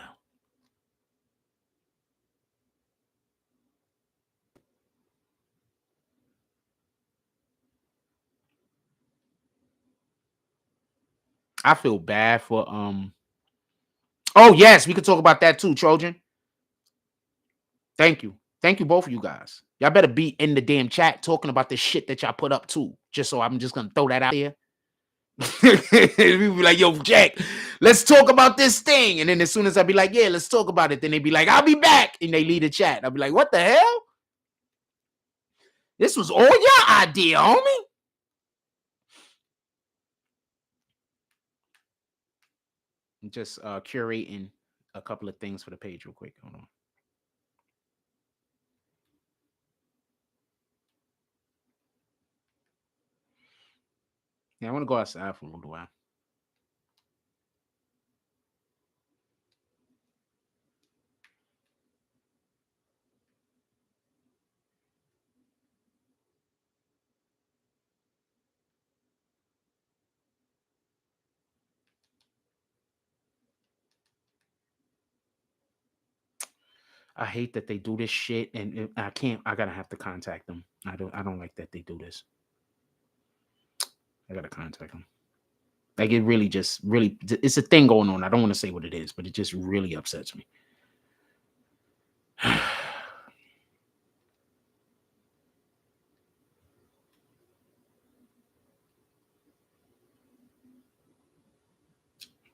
I feel bad for oh yes, we could talk about that too, Trojan. Thank you. Thank you, both of you guys. Y'all better be in the damn chat talking about the shit that y'all put up too. Just so I'm just gonna throw that out there. We be like, yo, Jack, let's talk about this thing. And then as soon as I be like, yeah, let's talk about it, then they be like, I'll be back. And they leave the chat. I'll be like, what the hell? This was all your idea, homie. I'm just curating a couple of things for the page real quick. Hold on. Yeah, I want to go outside for a little while. I hate that they do this shit, and I can't. I gotta have to contact them. I don't like that they do this. I gotta contact them. Like it really just really, it's a thing going on. I don't want to say what it is, but it just really upsets me.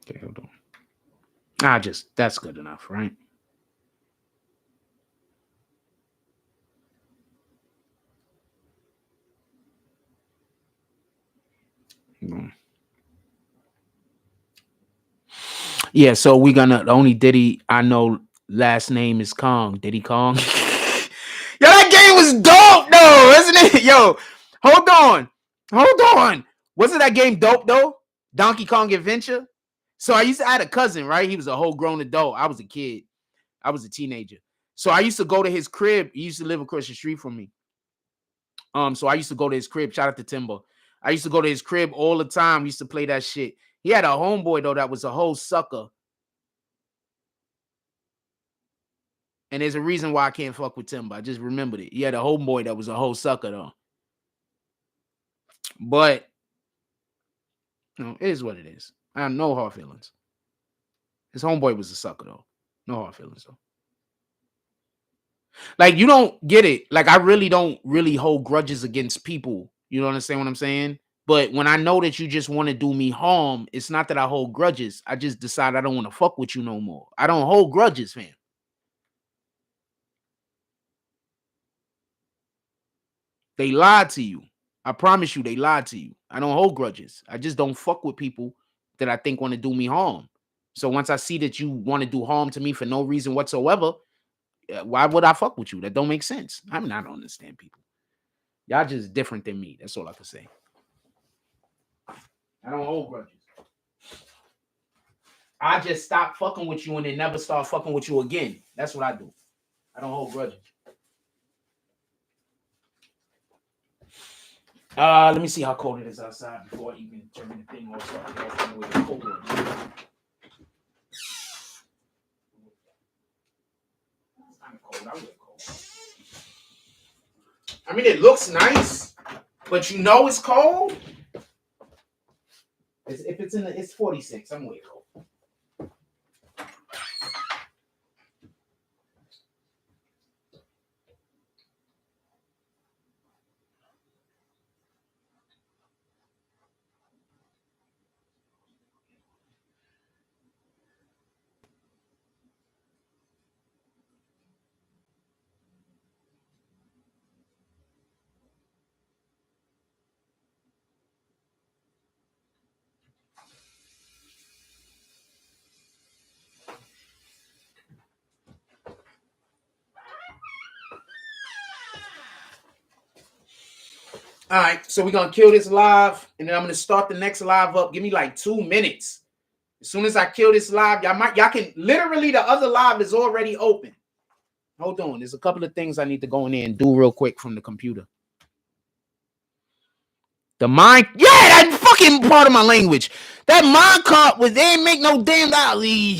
Okay, hold on. That's good enough, right? Yeah, so we gonna the only Diddy I know last name is Kong. Diddy Kong. Yo, that game was dope though, isn't it? Yo, hold on. Wasn't that game dope though? Donkey Kong Adventure. So I used to have a cousin, right? He was a whole grown adult. I was a kid. I was a teenager. So I used to go to his crib. He used to live across the street from me. So I used to go to his crib. Shout out to Timbo. I used to go to his crib all the time. Used to play that shit. He had a homeboy though that was a whole sucker. And there's a reason why I can't fuck with Timbo. I just remembered it. He had a homeboy that was a whole sucker though. But you know, it is what it is. I have no hard feelings. His homeboy was a sucker though. No hard feelings though. Like you don't get it. Like I really don't really hold grudges against people. You don't understand what I'm saying? But when I know that you just want to do me harm, it's not that I hold grudges. I just decide I don't want to fuck with you no more. I don't hold grudges, fam. They lied to you. I promise you, they lied to you. I don't hold grudges. I just don't fuck with people that I think want to do me harm. So once I see that you want to do harm to me for no reason whatsoever, why would I fuck with you? That don't make sense. I mean, I don't understand people. Y'all just different than me. That's all I can say. I don't hold grudges. I just stop fucking with you and then never start fucking with you again. That's what I do. I don't hold grudges. Let me see how cold it is outside before I even turn the thing off. So I can with the cold ones. It's kind of cold. I wear cold. I mean, it looks nice, but you know it's cold. If it's it's 46. I'm way cold. All right, so we're gonna kill this live, and then I'm gonna start the next live up. Give me like 2 minutes. As soon as I kill this live, y'all can literally, the other live is already open. Hold on, there's a couple of things I need to go in there and do real quick from the computer. The mind, yeah, that fucking part of my language. That mind cart was, they ain't make no damn dolly.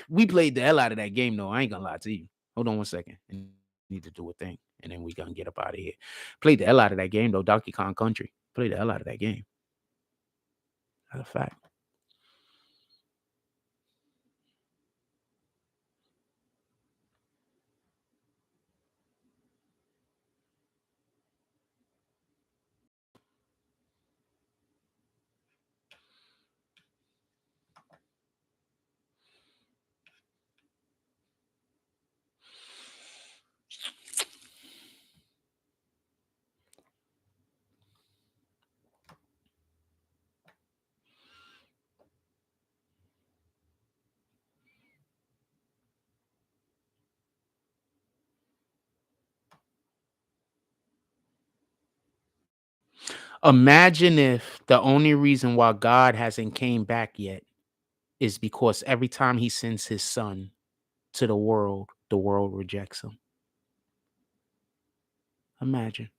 We played the hell out of that game though. I ain't gonna lie to you. Hold on one second. I need to do a thing, and then we gonna get up out of here. Played the hell out of that game though. Donkey Kong Country. Played the hell out of that game. That's a fact. Imagine if the only reason why God hasn't came back yet is because every time he sends his son to the world rejects him. Imagine.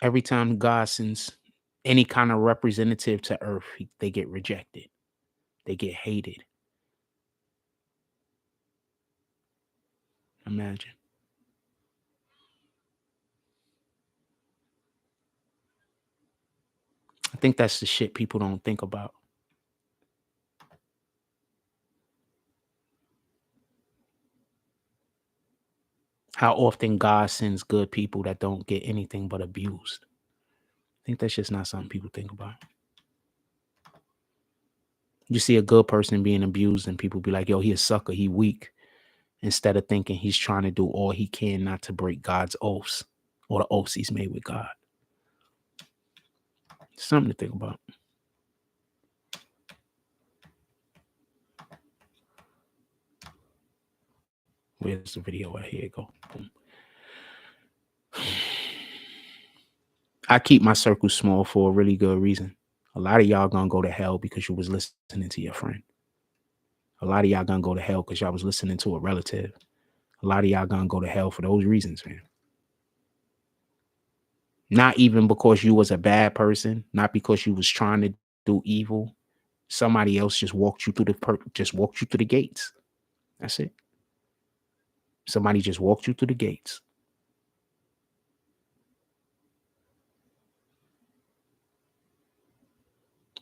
Every time God sends any kind of representative to earth, they get rejected. They get hated. Imagine. I think that's the shit people don't think about. How often God sends good people that don't get anything but abused. I think that's just not something people think about. You see a good person being abused and people be like, yo, he a sucker, he weak. Instead of thinking he's trying to do all he can not to break God's oaths or the oaths he's made with God. Something to think about. Where's the video? Right here you go. Boom. I keep my circle small for a really good reason. A lot of y'all gonna go to hell because you was listening to your friend. A lot of y'all gonna go to hell because y'all was listening to a relative. A lot of y'all gonna go to hell for those reasons, man. Not even because you was a bad person, not because you was trying to do evil. Somebody else just walked you through the gates. That's it. Somebody just walked you through the gates.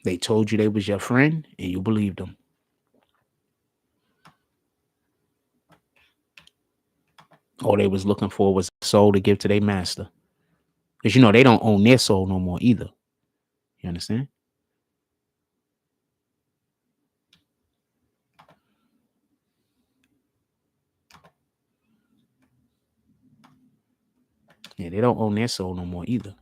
They told you they was your friend and you believed them. All they was looking for was a soul to give to their master. Because, you know, they don't own their soul no more either. You understand? Yeah, they don't own their soul no more either.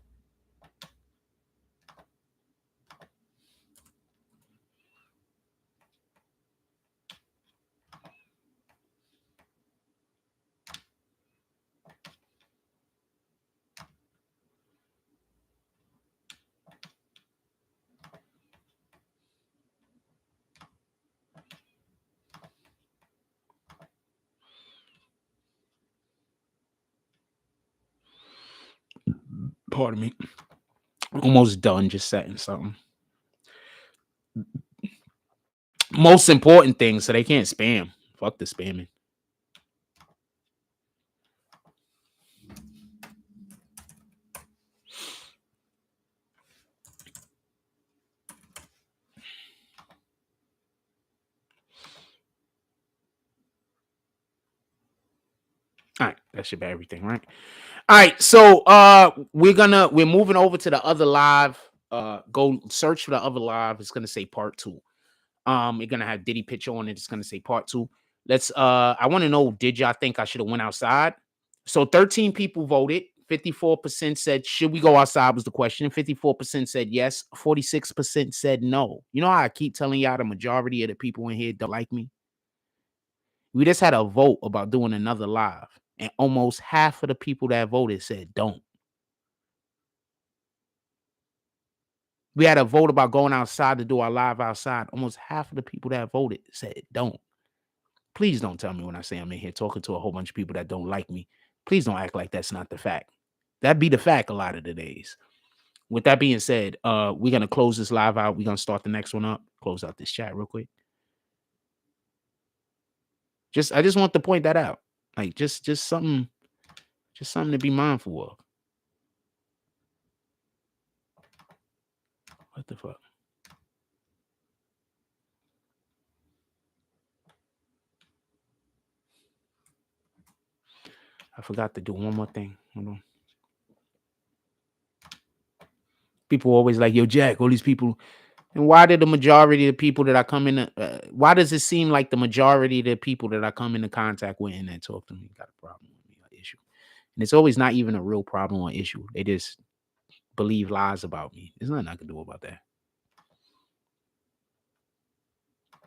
Pardon me. Almost done just setting something. Most important thing, so they can't spam. Fuck the spamming. All right, that should be everything, right? All right, so we're moving over to the other live. Go search for the other live. It's gonna say part 2. You're gonna have Diddy picture on it. It's gonna say part 2. Let's I want to know, did y'all think I should have went outside? So 13 people voted. 54% said, should we go outside was the question. 54% said yes. 46% said no. You know how I keep telling y'all the majority of the people in here don't like me? We just had a vote about doing another live, and almost half of the people that voted said don't. We had a vote about going outside to do our live outside. Almost half of the people that voted said don't. Please don't tell me when I say I'm in here talking to a whole bunch of people that don't like me. Please don't act like that's not the fact. That'd be the fact a lot of the days. With that being said, we're gonna close this live out. We're gonna start the next one up. Close out this chat real quick. I just want to point that out. Like just something to be mindful of. What the fuck? I forgot to do one more thing. Hold on. People always like, yo, Jack, all these people. And why did the majority of the people that I come in, why does it seem like the majority of the people that I come into contact with and that talk to me got a problem with me, an issue? And it's always not even a real problem or issue. They just believe lies about me. There's nothing I can do about that.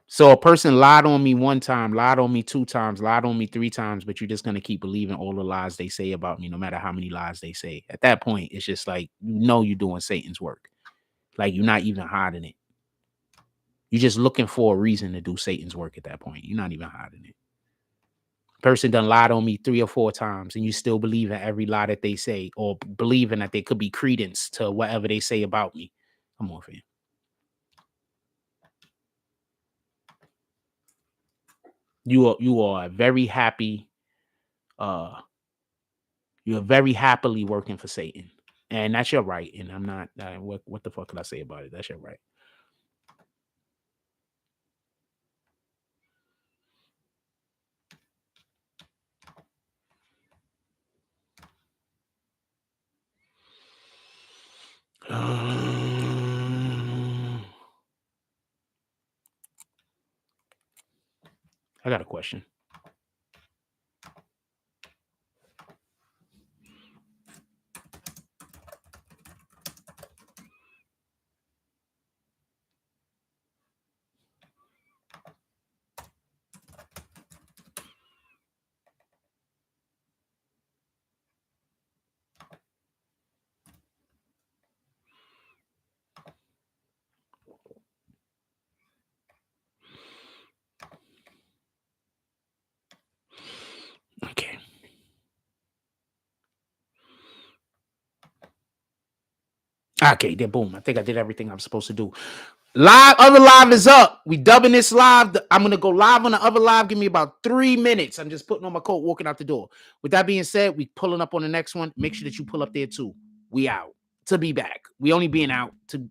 So a person lied on me one time, lied on me 2 times, lied on me 3 times, but you're just going to keep believing all the lies they say about me, no matter how many lies they say. At that point, it's just like, you're doing Satan's work. Like, you're not even hiding it. You're just looking for a reason to do Satan's work at that point. You're not even hiding it. Person done lied on me 3 or 4 times, and you still believe in every lie that they say, or believing that there could be credence to whatever they say about me. Come on, fam. You are a very happy, you're very happily working for Satan, and that's your right. And I'm not. What the fuck could I say about it? That's your right. I got a question. Okay. Okay, then boom. I think I did everything I'm supposed to do. Other live is up. We dubbing this live. I'm gonna go live on the other live. Give me about 3 minutes. I'm just putting on my coat, walking out the door. With that being said, we pulling up on the next one. Make sure that you pull up there too. We out to be back. We only being out to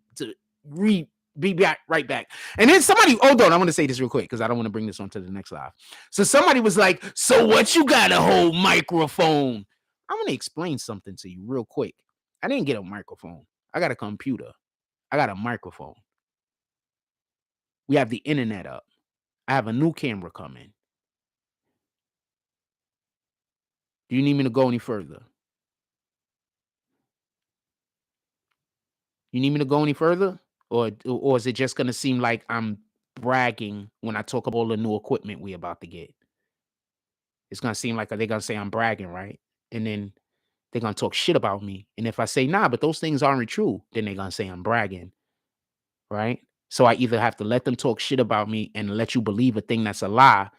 be back right back. And then somebody, hold on, I want to say this real quick because I don't want to bring this on to the next live. So somebody was like, so what, you got a whole microphone? I'm gonna explain something to you real quick. I didn't get a microphone. I got a computer. I got a microphone. We have the internet up. I have a new camera coming. Do you need me to go any further? You need me to go any further? Or is it just going to seem like I'm bragging when I talk about all the new equipment we about to get? It's going to seem like they're going to say I'm bragging, right? And then they're going to talk shit about me. And if I say, nah, but those things aren't true, then they're going to say I'm bragging, right? So I either have to let them talk shit about me and let you believe a thing that's a lie,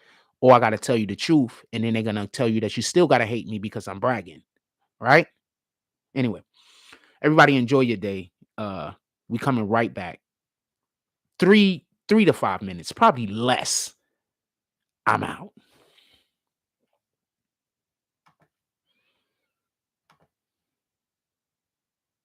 or I got to tell you the truth. And then they're going to tell you that you still got to hate me because I'm bragging, right? Anyway, everybody enjoy your day. We coming right back. 3 to 5 minutes, probably less. I'm out.